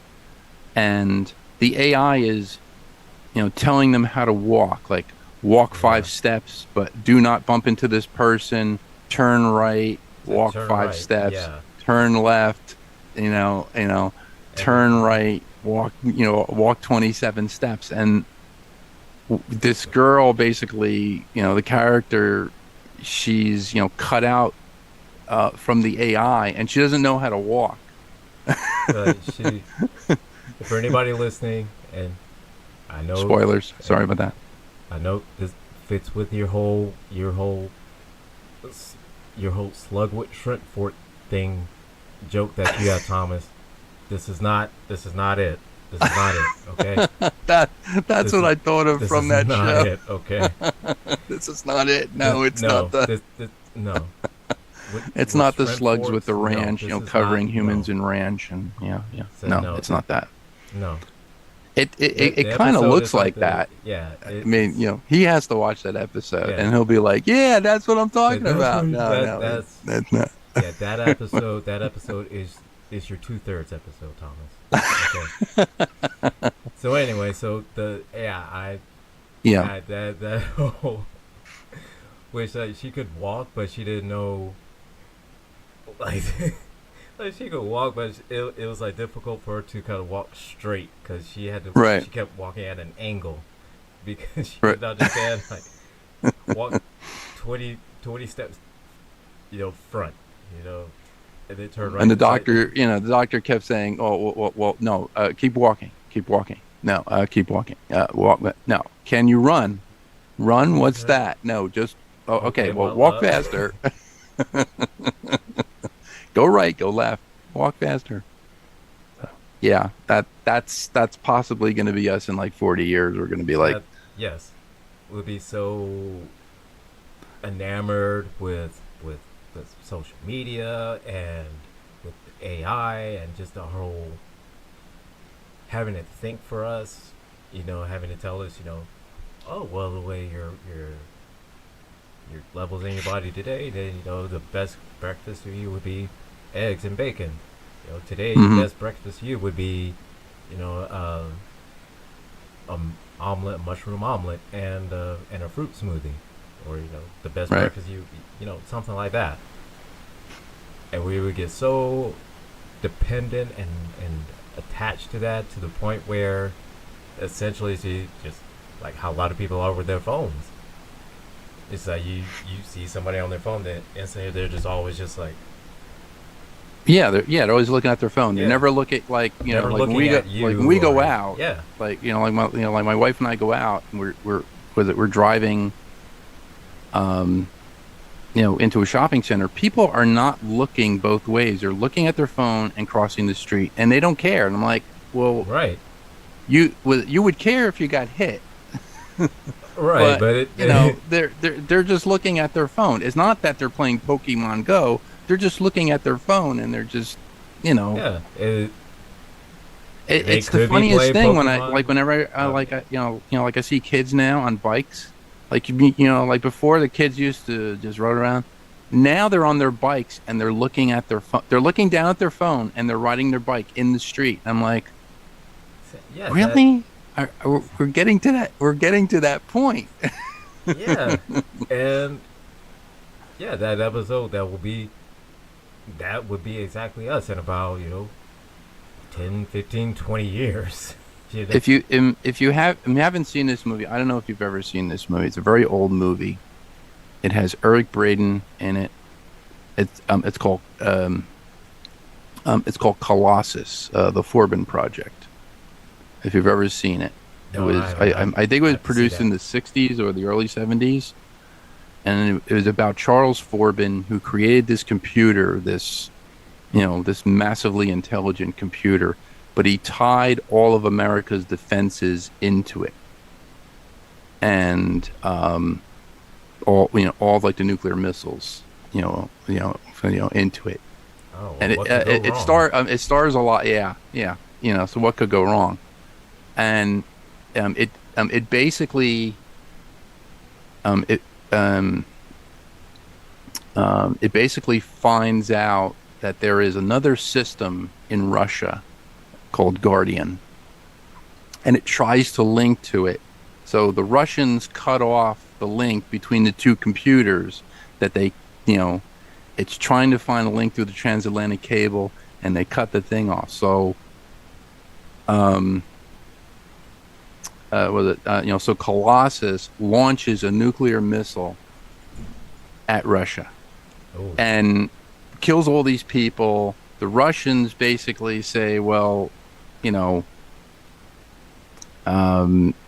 [SPEAKER 1] and the AI is, telling them how to walk, like walk
[SPEAKER 2] Yeah.
[SPEAKER 1] 5 steps, but do not bump into this person, turn right,
[SPEAKER 2] To
[SPEAKER 1] walk
[SPEAKER 2] turn
[SPEAKER 1] five
[SPEAKER 2] right.
[SPEAKER 1] steps,
[SPEAKER 2] Yeah.
[SPEAKER 1] turn left,
[SPEAKER 2] And
[SPEAKER 1] turn right, walk 27 steps. And this girl basically, the character, she's, cut out from the AI and she doesn't know how to walk.
[SPEAKER 2] she, for anybody listening, and I know,
[SPEAKER 1] Spoilers.
[SPEAKER 2] and
[SPEAKER 1] Sorry about that.
[SPEAKER 2] I know this fits with your whole slugwood shrimp fort thing joke that you have, Thomas. This is not it. This is not it. Okay.
[SPEAKER 1] That that's
[SPEAKER 2] This
[SPEAKER 1] what
[SPEAKER 2] is
[SPEAKER 1] I thought of
[SPEAKER 2] this
[SPEAKER 1] from
[SPEAKER 2] is
[SPEAKER 1] that
[SPEAKER 2] not
[SPEAKER 1] show.
[SPEAKER 2] it. Okay.
[SPEAKER 1] This is not it.
[SPEAKER 2] This
[SPEAKER 1] No, it's not
[SPEAKER 2] no.
[SPEAKER 1] the
[SPEAKER 2] This no.
[SPEAKER 1] it's
[SPEAKER 2] With
[SPEAKER 1] not the
[SPEAKER 2] shrimp
[SPEAKER 1] slugs with
[SPEAKER 2] forts,
[SPEAKER 1] the
[SPEAKER 2] no.
[SPEAKER 1] ranch,
[SPEAKER 2] This is not
[SPEAKER 1] covering
[SPEAKER 2] no.
[SPEAKER 1] humans in ranch and yeah, yeah.
[SPEAKER 2] So
[SPEAKER 1] No,
[SPEAKER 2] no.
[SPEAKER 1] it's not that.
[SPEAKER 2] No.
[SPEAKER 1] It
[SPEAKER 2] The
[SPEAKER 1] kind of
[SPEAKER 2] episode
[SPEAKER 1] looks
[SPEAKER 2] is like
[SPEAKER 1] like
[SPEAKER 2] the
[SPEAKER 1] that.
[SPEAKER 2] yeah.
[SPEAKER 1] I mean, he has to watch that episode
[SPEAKER 2] Yeah.
[SPEAKER 1] and he'll be like, "Yeah, that's what I'm talking
[SPEAKER 2] That's
[SPEAKER 1] about."
[SPEAKER 2] what
[SPEAKER 1] No, no,
[SPEAKER 2] that's
[SPEAKER 1] that's not.
[SPEAKER 2] yeah. That episode is your 2/3 episode, Thomas. Okay. So anyway, so the yeah
[SPEAKER 1] Yeah,
[SPEAKER 2] that whole which she could walk, but she didn't know like like she could walk, but it was like difficult for her to kind of walk straight because
[SPEAKER 1] right,
[SPEAKER 2] she kept walking at an angle because she
[SPEAKER 1] right.
[SPEAKER 2] didn't understand like walk 20 steps, front, and then turn right.
[SPEAKER 1] And the
[SPEAKER 2] It's like
[SPEAKER 1] doctor, the doctor kept saying, "Oh, well no, keep walking, keep walking. No, keep walking. Walk. No, can you run? Run? What's
[SPEAKER 2] okay,
[SPEAKER 1] that? No, just. Oh, okay.
[SPEAKER 2] okay,
[SPEAKER 1] Well,
[SPEAKER 2] well,
[SPEAKER 1] walk faster. Go right. Go left. Walk faster. Yeah, that's possibly going to be us in like 40 years. We're going to be like,
[SPEAKER 2] that yes, would be so enamored with social media and with AI and just the whole having it think for us, having to tell us, oh well, the way your levels in your body today, then the best breakfast for you would be eggs and bacon. Today the
[SPEAKER 1] hmm
[SPEAKER 2] best breakfast for you would be, you know, omelet, mushroom omelet, and a fruit smoothie, or the best
[SPEAKER 1] right.
[SPEAKER 2] breakfast something like that. And we would get so dependent and attached to that to the point where essentially she just like how a lot of people are with their phones. It's like you see somebody on their phone that instantly they're just always just like
[SPEAKER 1] Yeah, they're always looking at their phone. They
[SPEAKER 2] yeah,
[SPEAKER 1] never look at like
[SPEAKER 2] never
[SPEAKER 1] like when
[SPEAKER 2] looking
[SPEAKER 1] we go
[SPEAKER 2] at
[SPEAKER 1] like when
[SPEAKER 2] you
[SPEAKER 1] we go
[SPEAKER 2] or
[SPEAKER 1] out,
[SPEAKER 2] yeah,
[SPEAKER 1] like like my wife and I go out and we're driving into a shopping center. People are not looking both ways. They're looking at their phone and crossing the street, and they don't care. And I'm like, well,
[SPEAKER 2] right,
[SPEAKER 1] you would care if you got hit,
[SPEAKER 2] right,
[SPEAKER 1] but
[SPEAKER 2] but
[SPEAKER 1] they're just looking at their phone. It's not that they're playing Pokemon Go. They're just looking at their phone and they're just, you know,
[SPEAKER 2] yeah, they
[SPEAKER 1] it's the
[SPEAKER 2] could be
[SPEAKER 1] funniest
[SPEAKER 2] playing
[SPEAKER 1] thing when I
[SPEAKER 2] Pokemon.
[SPEAKER 1] whenever I
[SPEAKER 2] Uh,
[SPEAKER 1] like I see kids now on bikes. Like like before the kids used to just ride around. Now they're on their bikes and they're looking at their phone. They're looking down at their phone and they're riding their bike in the street. I'm like,
[SPEAKER 2] yeah, that
[SPEAKER 1] really? We're getting to that. We're getting to that point.
[SPEAKER 2] yeah, and yeah, that episode that would be exactly us in about 10, 15, 20 years. you know?
[SPEAKER 1] If you haven't seen this movie, I don't know if you've ever seen this movie. It's a very old movie. It has Eric Braeden in it. It's called Colossus, the Forbin Project. If you've ever seen it, it
[SPEAKER 2] No,
[SPEAKER 1] was I think it
[SPEAKER 2] I
[SPEAKER 1] was
[SPEAKER 2] have to see
[SPEAKER 1] produced
[SPEAKER 2] that.
[SPEAKER 1] in the '60s or the early '70s, and it was about Charles Forbin who created this computer, this massively intelligent computer, but he tied all of America's defenses into it, and all of like the nuclear missiles, into it,
[SPEAKER 2] Oh well,
[SPEAKER 1] and
[SPEAKER 2] what could go wrong?
[SPEAKER 1] it stars a lot. Yeah, yeah. So what could go wrong? And it basically um, it um, it basically finds out that there is another system in Russia called Guardian, and it tries to link to it. So the Russians cut off the link between the two computers that you know, it's trying to find a link through the transatlantic cable, and they cut the thing off. So, um, was it, so Colossus launches a nuclear missile at Russia
[SPEAKER 2] Oh,
[SPEAKER 1] and kills all these people. The Russians basically say, well, you know,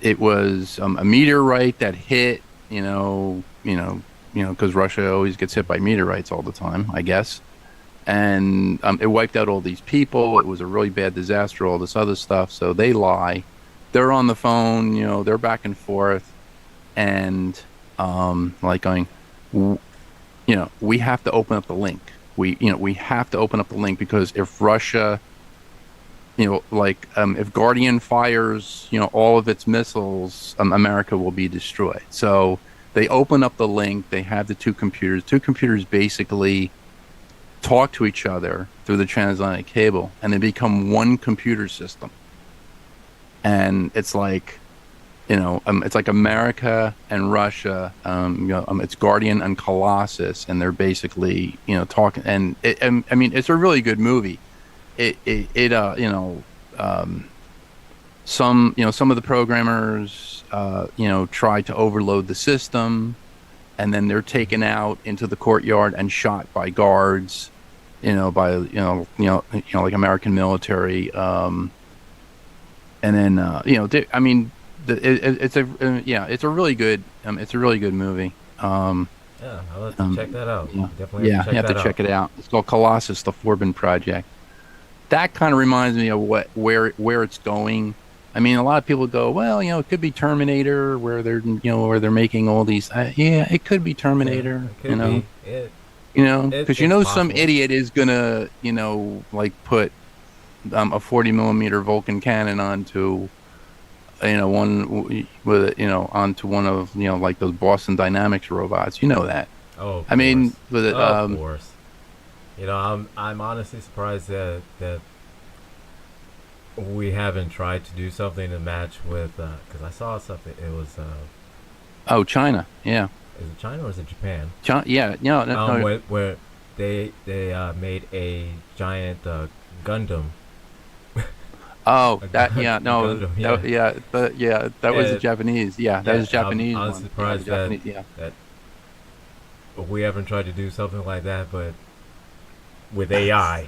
[SPEAKER 1] it was a meteorite that hit, because Russia always gets hit by meteorites all the time, I guess. And it wiped out all these people. It was a really bad disaster, all this other stuff. So they lie. They're on the phone, they're back and forth, and like going, we have to open up the link. We have to open up the link because if Russia if Guardian fires, all of its missiles, America will be destroyed. So they open up the link. They have the two computers. Two computers basically talk to each other through the transatlantic cable, and they become one computer system. And it's like America and Russia. It's Guardian and Colossus, and they're basically, talking. And I mean, it's a really good movie. It some of the programmers try to overload the system, and then they're taken out into the courtyard and shot by guards, by like American military, and then I mean it's a really good movie.
[SPEAKER 2] yeah, I'll have to check that out.
[SPEAKER 1] Yeah,
[SPEAKER 2] Definitely have
[SPEAKER 1] yeah,
[SPEAKER 2] to
[SPEAKER 1] you
[SPEAKER 2] check
[SPEAKER 1] have to
[SPEAKER 2] that out.
[SPEAKER 1] check it out. It's called Colossus: The Forbin Project. That kind of reminds me of where it's going. I mean, a lot of people go, well, it could be Terminator, where they're making all these. Yeah, it could be
[SPEAKER 2] Yeah,
[SPEAKER 1] Terminator,
[SPEAKER 2] it could be.
[SPEAKER 1] because
[SPEAKER 2] It's
[SPEAKER 1] some
[SPEAKER 2] possible.
[SPEAKER 1] idiot is gonna, like put a 40 millimeter Vulcan cannon onto, one with onto one of like those Boston Dynamics robots. You know that.
[SPEAKER 2] Oh, of
[SPEAKER 1] I mean,
[SPEAKER 2] course,
[SPEAKER 1] with it,
[SPEAKER 2] of course. I'm honestly surprised that we haven't tried to do something to match with. Because I saw something. It was.
[SPEAKER 1] oh, China, yeah,
[SPEAKER 2] Is it China or is it Japan?
[SPEAKER 1] China, yeah, no, no, no.
[SPEAKER 2] Where they made a giant Gundam.
[SPEAKER 1] Oh,
[SPEAKER 2] A,
[SPEAKER 1] that
[SPEAKER 2] gun,
[SPEAKER 1] yeah,
[SPEAKER 2] a
[SPEAKER 1] no,
[SPEAKER 2] Gundam, yeah.
[SPEAKER 1] that was the
[SPEAKER 2] And
[SPEAKER 1] Japanese. Yeah, that
[SPEAKER 2] yeah,
[SPEAKER 1] was the
[SPEAKER 2] I'm
[SPEAKER 1] Japanese
[SPEAKER 2] honestly
[SPEAKER 1] one. Yeah, the
[SPEAKER 2] surprised
[SPEAKER 1] Japanese. Yeah,
[SPEAKER 2] that we haven't tried to do something like that, but with AI.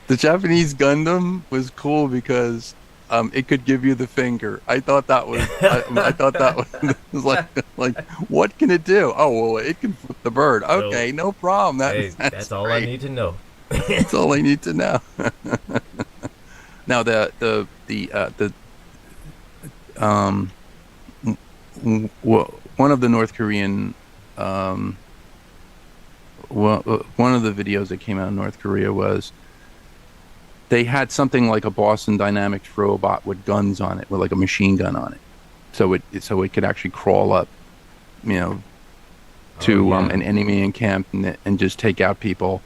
[SPEAKER 1] the Japanese Gundam was cool because it could give you the finger. I thought that was like what can it do? Oh, well, it can flip the bird.
[SPEAKER 2] So,
[SPEAKER 1] Okay, no problem.
[SPEAKER 2] hey,
[SPEAKER 1] That's
[SPEAKER 2] that's all I
[SPEAKER 1] great.
[SPEAKER 2] need to know.
[SPEAKER 1] That's all I need to know. Now the um one of the North Korean um one of the videos that came out of North Korea was they had something like a Boston Dynamics robot with guns on it, with like a machine gun on it, so it could actually crawl up, you know,
[SPEAKER 2] Oh
[SPEAKER 1] to
[SPEAKER 2] yeah.
[SPEAKER 1] an enemy encampment and just take out people.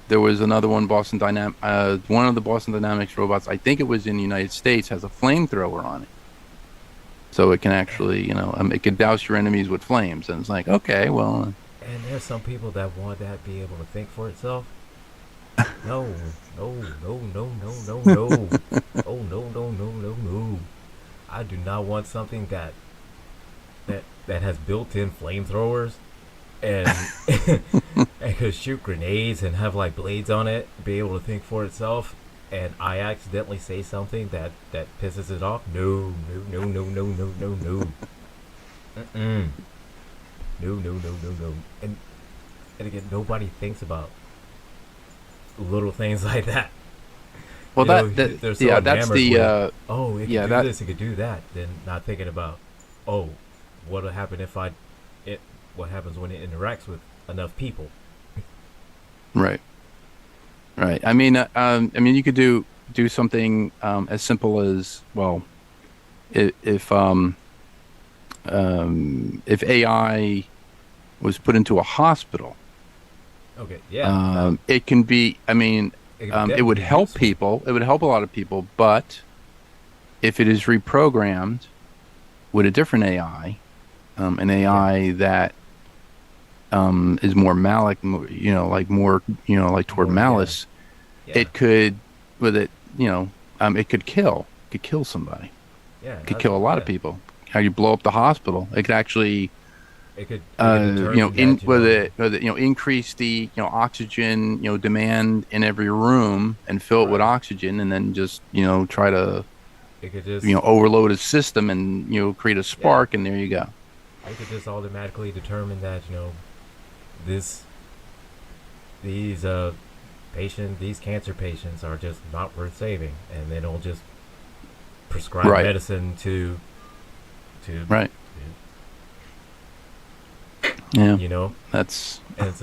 [SPEAKER 1] There was another one, one of the Boston Dynamics robots. I think it was in the United States, has a flamethrower on it, so it can actually, it could douse your enemies with flames. And it's like, okay, well,
[SPEAKER 2] And there's some people that want that be able to think for itself. No, no, no, no, no, no, no. Oh no, no, no, no, no. I do not want something that has built-in flamethrowers and and could shoot grenades and have like blades on it, be able to think for itself, and I accidentally say something that pisses it off. No, no, no, no, no, no, no, no. Mm-mm. No, no, no, no, no. And again, nobody thinks about little things like that.
[SPEAKER 1] well,
[SPEAKER 2] They're so
[SPEAKER 1] yeah, that's
[SPEAKER 2] enamored
[SPEAKER 1] the,
[SPEAKER 2] with, oh, it could
[SPEAKER 1] yeah,
[SPEAKER 2] do
[SPEAKER 1] that,
[SPEAKER 2] this, it could do that, then not thinking about, oh, what'll happen if it, what happens when it interacts with enough people.
[SPEAKER 1] Right. Right. I mean, you could do something as simple as, well, if if AI was put into a hospital,
[SPEAKER 2] Okay, yeah. Now
[SPEAKER 1] it can be. I mean,
[SPEAKER 2] it could
[SPEAKER 1] it
[SPEAKER 2] definitely
[SPEAKER 1] would
[SPEAKER 2] be
[SPEAKER 1] help
[SPEAKER 2] useful.
[SPEAKER 1] people. It would help a lot of people, but if it is reprogrammed with a different AI, an
[SPEAKER 2] Yeah,
[SPEAKER 1] AI that is more malic, like more, like toward
[SPEAKER 2] more. Yeah,
[SPEAKER 1] malice,
[SPEAKER 2] yeah,
[SPEAKER 1] it could, with it, it could kill somebody,
[SPEAKER 2] yeah.
[SPEAKER 1] it could
[SPEAKER 2] That's
[SPEAKER 1] kill a lot of
[SPEAKER 2] yeah.
[SPEAKER 1] people. How you blow up the hospital, it could actually,
[SPEAKER 2] It could determine
[SPEAKER 1] in
[SPEAKER 2] that
[SPEAKER 1] with it, increase the, oxygen, demand in every room and fill it with
[SPEAKER 2] right.
[SPEAKER 1] oxygen, and then just, try to,
[SPEAKER 2] It could just
[SPEAKER 1] overload a system and, create a
[SPEAKER 2] yeah.
[SPEAKER 1] spark, and there you go.
[SPEAKER 2] It could just automatically determine that this these these cancer patients are just not worth saving, and then it'll just prescribe
[SPEAKER 1] Right.
[SPEAKER 2] medicine to
[SPEAKER 1] Right. Yeah.
[SPEAKER 2] you know
[SPEAKER 1] That's
[SPEAKER 2] and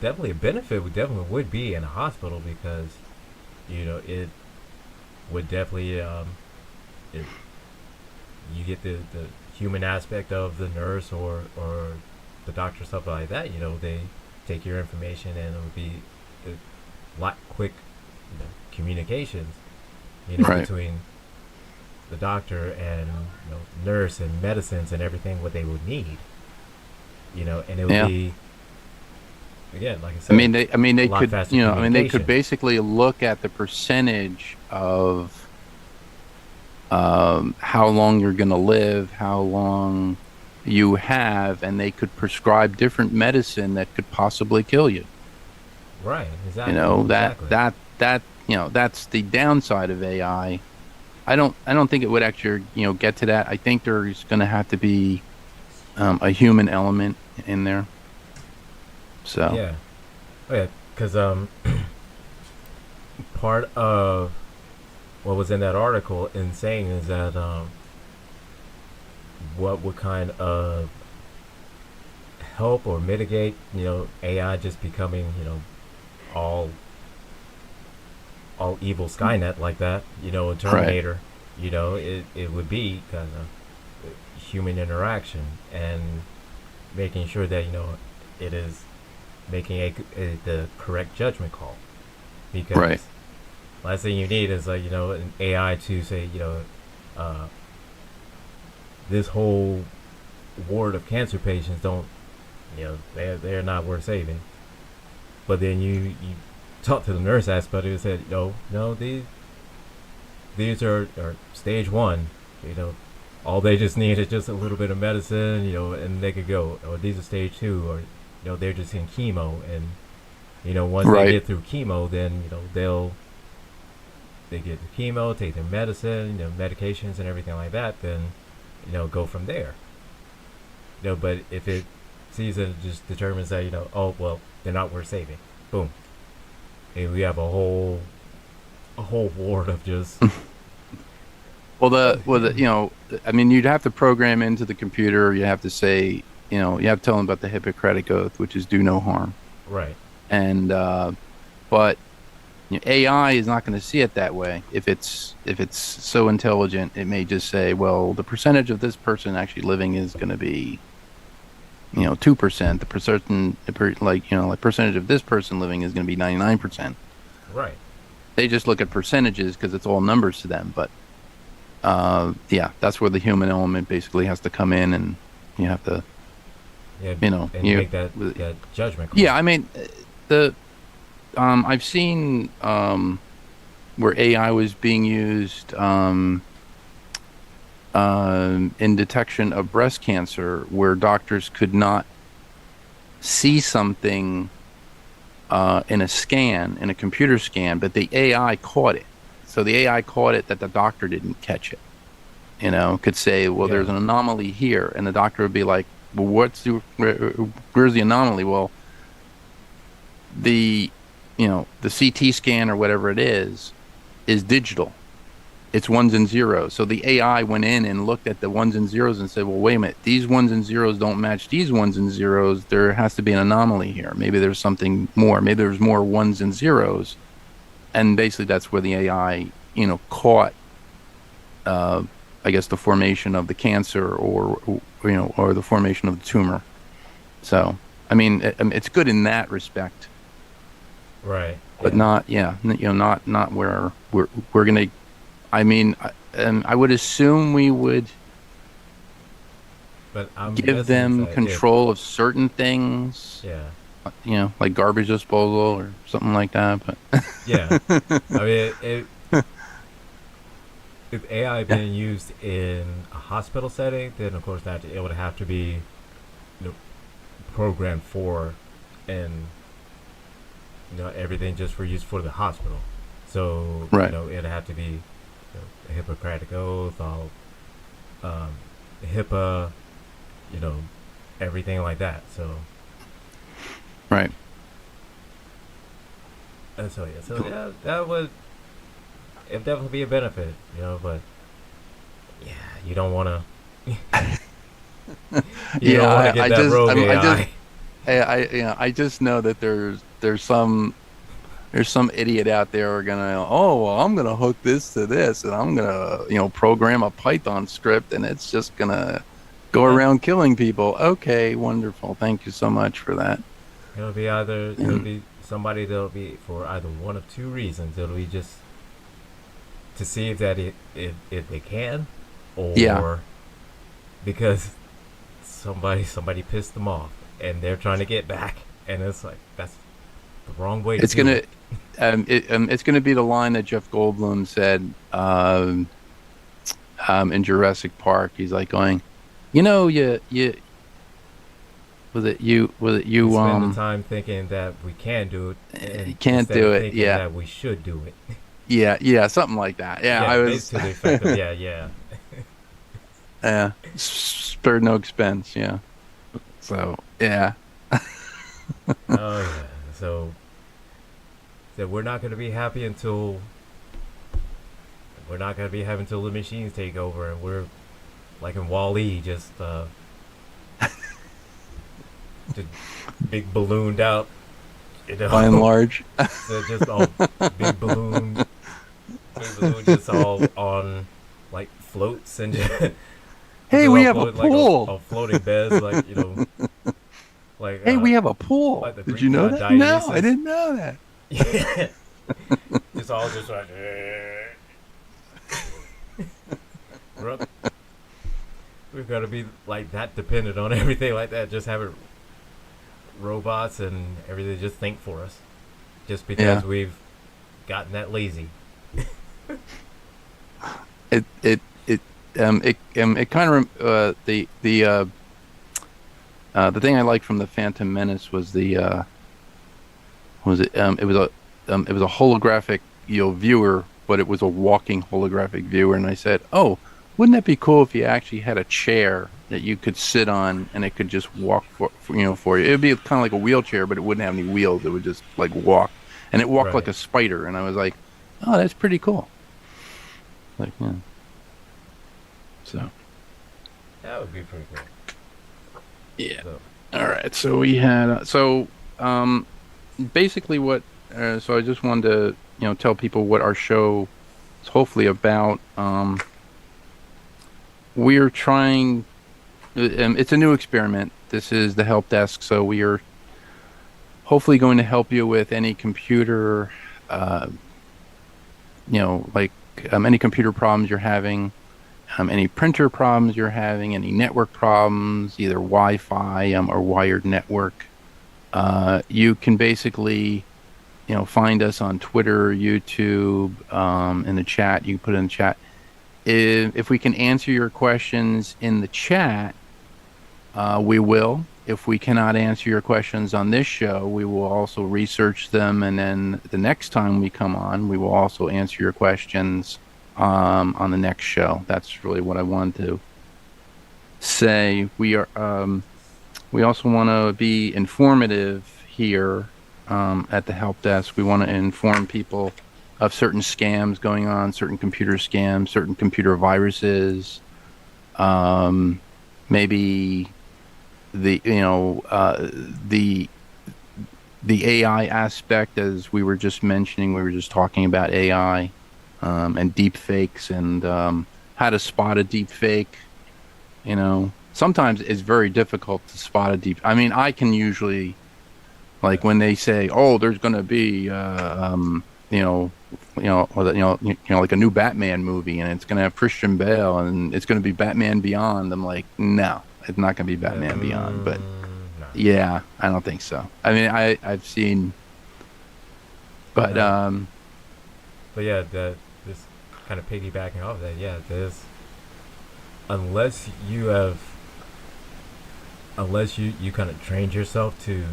[SPEAKER 2] definitely a benefit would definitely would be in a hospital because it would definitely it, you get the human aspect of the nurse or the doctor, stuff like that. They take your information, and it would be a lot quick communications
[SPEAKER 1] right.
[SPEAKER 2] between the doctor and nurse and medicines and everything what they would need. And it would
[SPEAKER 1] Yeah.
[SPEAKER 2] be, again, like I said,
[SPEAKER 1] I mean,
[SPEAKER 2] a
[SPEAKER 1] they
[SPEAKER 2] lot
[SPEAKER 1] could,
[SPEAKER 2] faster
[SPEAKER 1] they could
[SPEAKER 2] communication.
[SPEAKER 1] basically look at the percentage of how long you're going to live, how long you have, and they could prescribe different medicine that could possibly kill you.
[SPEAKER 2] Right,
[SPEAKER 1] You
[SPEAKER 2] exactly,
[SPEAKER 1] know,
[SPEAKER 2] exactly.
[SPEAKER 1] that's the downside of AI. I don't think it would actually, get to that. I think there's going to have to be a human element in there. So,
[SPEAKER 2] Yeah. Oh, yeah, because part of what was in that article in saying is that what would kind of help or mitigate AI just becoming all all evil Skynet like that, a
[SPEAKER 1] right,
[SPEAKER 2] Terminator. It would be kind of human interaction and making sure that it is making the correct judgment call,
[SPEAKER 1] right,
[SPEAKER 2] because last thing you need is like an AI to say uh, this whole ward of cancer patients don't they're not worth saving. But then you talk to the nurse aspect and said, no, these are stage one. You know, all they just need is just a little bit of medicine, and they could go. Or these are stage two, or they're just in chemo, and once they
[SPEAKER 1] right.
[SPEAKER 2] get through chemo, then they get the chemo, take their medicine, medications and everything like that, then go from there. But if it sees it just determines that oh well, they're not worth saving, boom, and we have a whole ward of just
[SPEAKER 1] I mean, you'd have to program into the computer. You have to say, you have to tell them about the Hippocratic Oath, which is do no harm.
[SPEAKER 2] right.
[SPEAKER 1] And but AI is not going to see it that way. If it's so intelligent, it may just say, well, the percentage of this person actually living is going to be, 2%. The percent, like percentage of this person living is going to be 99%.
[SPEAKER 2] Right.
[SPEAKER 1] They just look at percentages because it's all numbers to them. But yeah, that's where the human element basically has to come in, and you have to,
[SPEAKER 2] Yeah, and
[SPEAKER 1] you,
[SPEAKER 2] make that judgment call.
[SPEAKER 1] yeah. I mean, the I've seen where AI was being used in detection of breast cancer, where doctors could not see something in a scan, in a computer scan, but the AI caught it. So the AI caught it that the doctor didn't catch it. Could say, well,
[SPEAKER 2] Yeah.
[SPEAKER 1] there's an anomaly here, and the doctor would be like, well, where's the anomaly? Well, the the CT scan or whatever it is digital. it's ones and zeros. So the AI went in and looked at the ones and zeros and said, well, wait a minute, these ones and zeros don't match these ones and zeros. There has to be an anomaly here. Maybe there's something more. Maybe there's more ones and zeros. And basically that's where the AI, caught, uh, I guess, the formation of the cancer or the formation of the tumor. So, I mean, it's good in that respect,
[SPEAKER 2] Right.
[SPEAKER 1] but
[SPEAKER 2] Yeah.
[SPEAKER 1] not, yeah, not where we're gonna. I mean, and I would assume we would
[SPEAKER 2] But I'm
[SPEAKER 1] give
[SPEAKER 2] guessing
[SPEAKER 1] them
[SPEAKER 2] that if
[SPEAKER 1] control of certain things,
[SPEAKER 2] yeah,
[SPEAKER 1] like garbage disposal or something like that.
[SPEAKER 2] yeah.
[SPEAKER 1] But
[SPEAKER 2] I mean, if AI
[SPEAKER 1] yeah,
[SPEAKER 2] being used in a hospital setting, then of course that it would have to be programmed for and everything just for use for the hospital. So
[SPEAKER 1] right,
[SPEAKER 2] it'd have to be a Hippocratic oath, all um, HIPAA, you know, everything like that. So
[SPEAKER 1] right.
[SPEAKER 2] yeah, that would it definitely be a benefit, but yeah, you don't want to you
[SPEAKER 1] Yeah,
[SPEAKER 2] don't want to get that rogue
[SPEAKER 1] I just,
[SPEAKER 2] AI.
[SPEAKER 1] I just know that there's some idiot out there who are gonna, oh, well, I'm gonna hook this to this, and I'm gonna, program a Python script, and it's just gonna go
[SPEAKER 2] Yeah,
[SPEAKER 1] around killing people. Okay, wonderful. Thank you so much for that.
[SPEAKER 2] it'll
[SPEAKER 1] And
[SPEAKER 2] be somebody that'll be for either one of two reasons. It'll be just to see if that if they can,
[SPEAKER 1] yeah,
[SPEAKER 2] or because somebody pissed them off and they're trying to get back, and it's like that's the wrong way to
[SPEAKER 1] it's
[SPEAKER 2] do
[SPEAKER 1] gonna,
[SPEAKER 2] it.
[SPEAKER 1] it's gonna be the line that Jeff Goldblum said, in Jurassic Park. He's like going, you was it
[SPEAKER 2] We
[SPEAKER 1] you,
[SPEAKER 2] spend the time thinking that we can do it,
[SPEAKER 1] you
[SPEAKER 2] and
[SPEAKER 1] can't
[SPEAKER 2] instead
[SPEAKER 1] do
[SPEAKER 2] of
[SPEAKER 1] it.
[SPEAKER 2] thinking
[SPEAKER 1] Yeah,
[SPEAKER 2] that we should do it.
[SPEAKER 1] yeah, something like that. Yeah,
[SPEAKER 2] Yeah,
[SPEAKER 1] I was,
[SPEAKER 2] to the effect of yeah, yeah.
[SPEAKER 1] yeah, spared no expense. Yeah. So, yeah.
[SPEAKER 2] Oh yeah. So we're not gonna be happy until the machines take over, and we're like in Wall-E, just big ballooned out,
[SPEAKER 1] By and large.
[SPEAKER 2] so just all big balloon, big balloon, just all on like floats and just
[SPEAKER 1] Hey, we
[SPEAKER 2] all
[SPEAKER 1] have a
[SPEAKER 2] floating like
[SPEAKER 1] pool.
[SPEAKER 2] on floating beds, like
[SPEAKER 1] Hey, we have a pool.
[SPEAKER 2] like the
[SPEAKER 1] Did
[SPEAKER 2] Greek
[SPEAKER 1] you know
[SPEAKER 2] god
[SPEAKER 1] that? No, I
[SPEAKER 2] Dionysus.
[SPEAKER 1] didn't know that.
[SPEAKER 2] Yeah, just all just like we've got to be like that dependent on everything like that. Just having robots and everything just think for us, just because
[SPEAKER 1] Yeah.
[SPEAKER 2] we've gotten that lazy.
[SPEAKER 1] It kind of, the thing I liked from the Phantom Menace was it was a holographic, viewer, but it was a walking holographic viewer. And I said, oh, wouldn't that be cool if you actually had a chair that you could sit on and it could just walk for you? It'd be kind of like a wheelchair, but it wouldn't have any wheels. It would just like walk, and it walked like
[SPEAKER 2] Right.
[SPEAKER 1] a spider. And I was like, oh, that's pretty cool. Like, yeah. So,
[SPEAKER 2] That would be pretty cool.
[SPEAKER 1] yeah.
[SPEAKER 2] So
[SPEAKER 1] All right. So we had, basically so I just wanted to, tell people what our show is hopefully about. We're trying, it's a new experiment. This is the help desk. So we are hopefully going to help you with any computer, uh, like, any computer problems you're having, any printer problems you're having, any network problems, either Wi-Fi, or wired network. You can basically, find us on Twitter, YouTube, in the chat. You can put it in the chat. If we can answer your questions in the chat, we will. If we cannot answer your questions on this show, we will also research them, and then the next time we come on, we will also answer your questions, on the next show. That's really what I wanted to say. We also want to be informative here, at the help desk. We want to inform people of certain scams going on, certain computer scams, certain computer viruses. Um, maybe the you know the AI aspect, as we were just mentioning, we were just talking about AI and deep fakes and how to spot a deep fake. Sometimes it's very difficult to spot a deep. I mean, I can usually
[SPEAKER 2] Yeah.
[SPEAKER 1] like when they say, "Oh, there's going to be like a new Batman movie, and it's going to have Christian Bale, and it's going to be Batman Beyond." I'm like, no, it's not going to be Batman Beyond. But
[SPEAKER 2] No.
[SPEAKER 1] yeah, I don't think so. I mean, I've seen,
[SPEAKER 2] But
[SPEAKER 1] but
[SPEAKER 2] but yeah, just kind of piggybacking off that, yeah, there's unless you have unless you kind of trained yourself to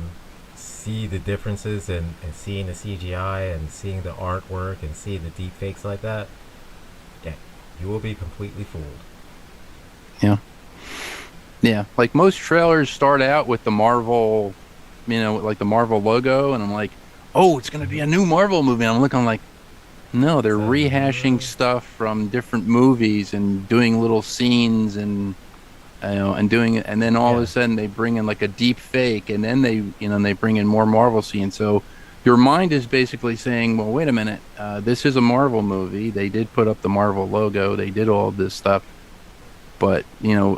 [SPEAKER 2] see the differences and seeing the CGI and seeing the artwork and seeing the deep fakes like that, yeah, you will be completely fooled.
[SPEAKER 1] yeah, yeah. Like most trailers start out with the Marvel, like the Marvel logo, and I'm like, oh, it's going to be a new Marvel movie. And I'm looking like, no, they're
[SPEAKER 2] So,
[SPEAKER 1] rehashing stuff from different movies and doing little scenes and and doing it, and then all of
[SPEAKER 2] yeah,
[SPEAKER 1] a sudden they bring in like a deep fake, and then they bring in more Marvel scenes. So your mind is basically saying, well, wait a minute, this is a Marvel movie. They did put up the Marvel logo. They did all of this stuff. But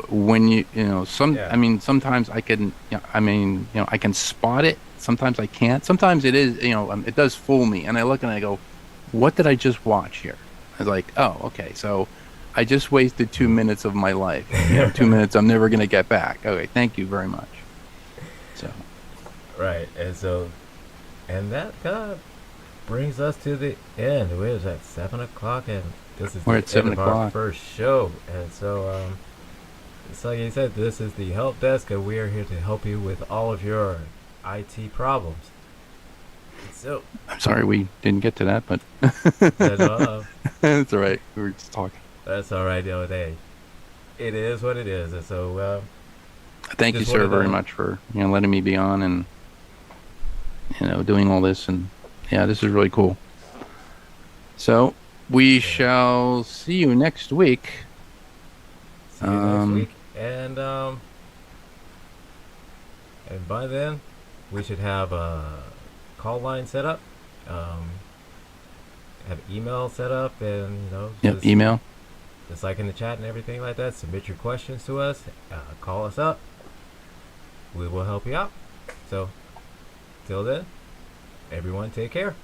[SPEAKER 1] when
[SPEAKER 2] yeah,
[SPEAKER 1] I mean, sometimes I can, I mean, I can spot it. Sometimes I can't. Sometimes it is, it does fool me, and I look and I go, what did I just watch here? I was like, oh, okay, so I just wasted 2 minutes of my life. 2 minutes I'm never gonna get back. Okay, thank you very much. So
[SPEAKER 2] right. And that kind of brings us to the end. Where is that? 7 o'clock, and this is
[SPEAKER 1] we're
[SPEAKER 2] the
[SPEAKER 1] at
[SPEAKER 2] end
[SPEAKER 1] seven
[SPEAKER 2] of our
[SPEAKER 1] o'clock.
[SPEAKER 2] first show. And so, it's like you said, this is the help desk, and we are here to help you with all of your IT problems. So,
[SPEAKER 1] I'm sorry we didn't get to that, but
[SPEAKER 2] and,
[SPEAKER 1] it's all right. We were just talking.
[SPEAKER 2] that's all right. Day. It is what it is. And so,
[SPEAKER 1] Thank you,
[SPEAKER 2] just
[SPEAKER 1] sir,
[SPEAKER 2] wanted
[SPEAKER 1] very
[SPEAKER 2] to,
[SPEAKER 1] much for letting me be on and doing all this. And yeah, this is really cool. So we
[SPEAKER 2] yeah,
[SPEAKER 1] shall see you next week.
[SPEAKER 2] see you next
[SPEAKER 1] Um,
[SPEAKER 2] week. And by then, we should have a call line set up, um, have email set up, and
[SPEAKER 1] yep, email.
[SPEAKER 2] just like in the chat and everything like that. Submit your questions to us. Call us up. We will help you out. So, till then, everyone, take care.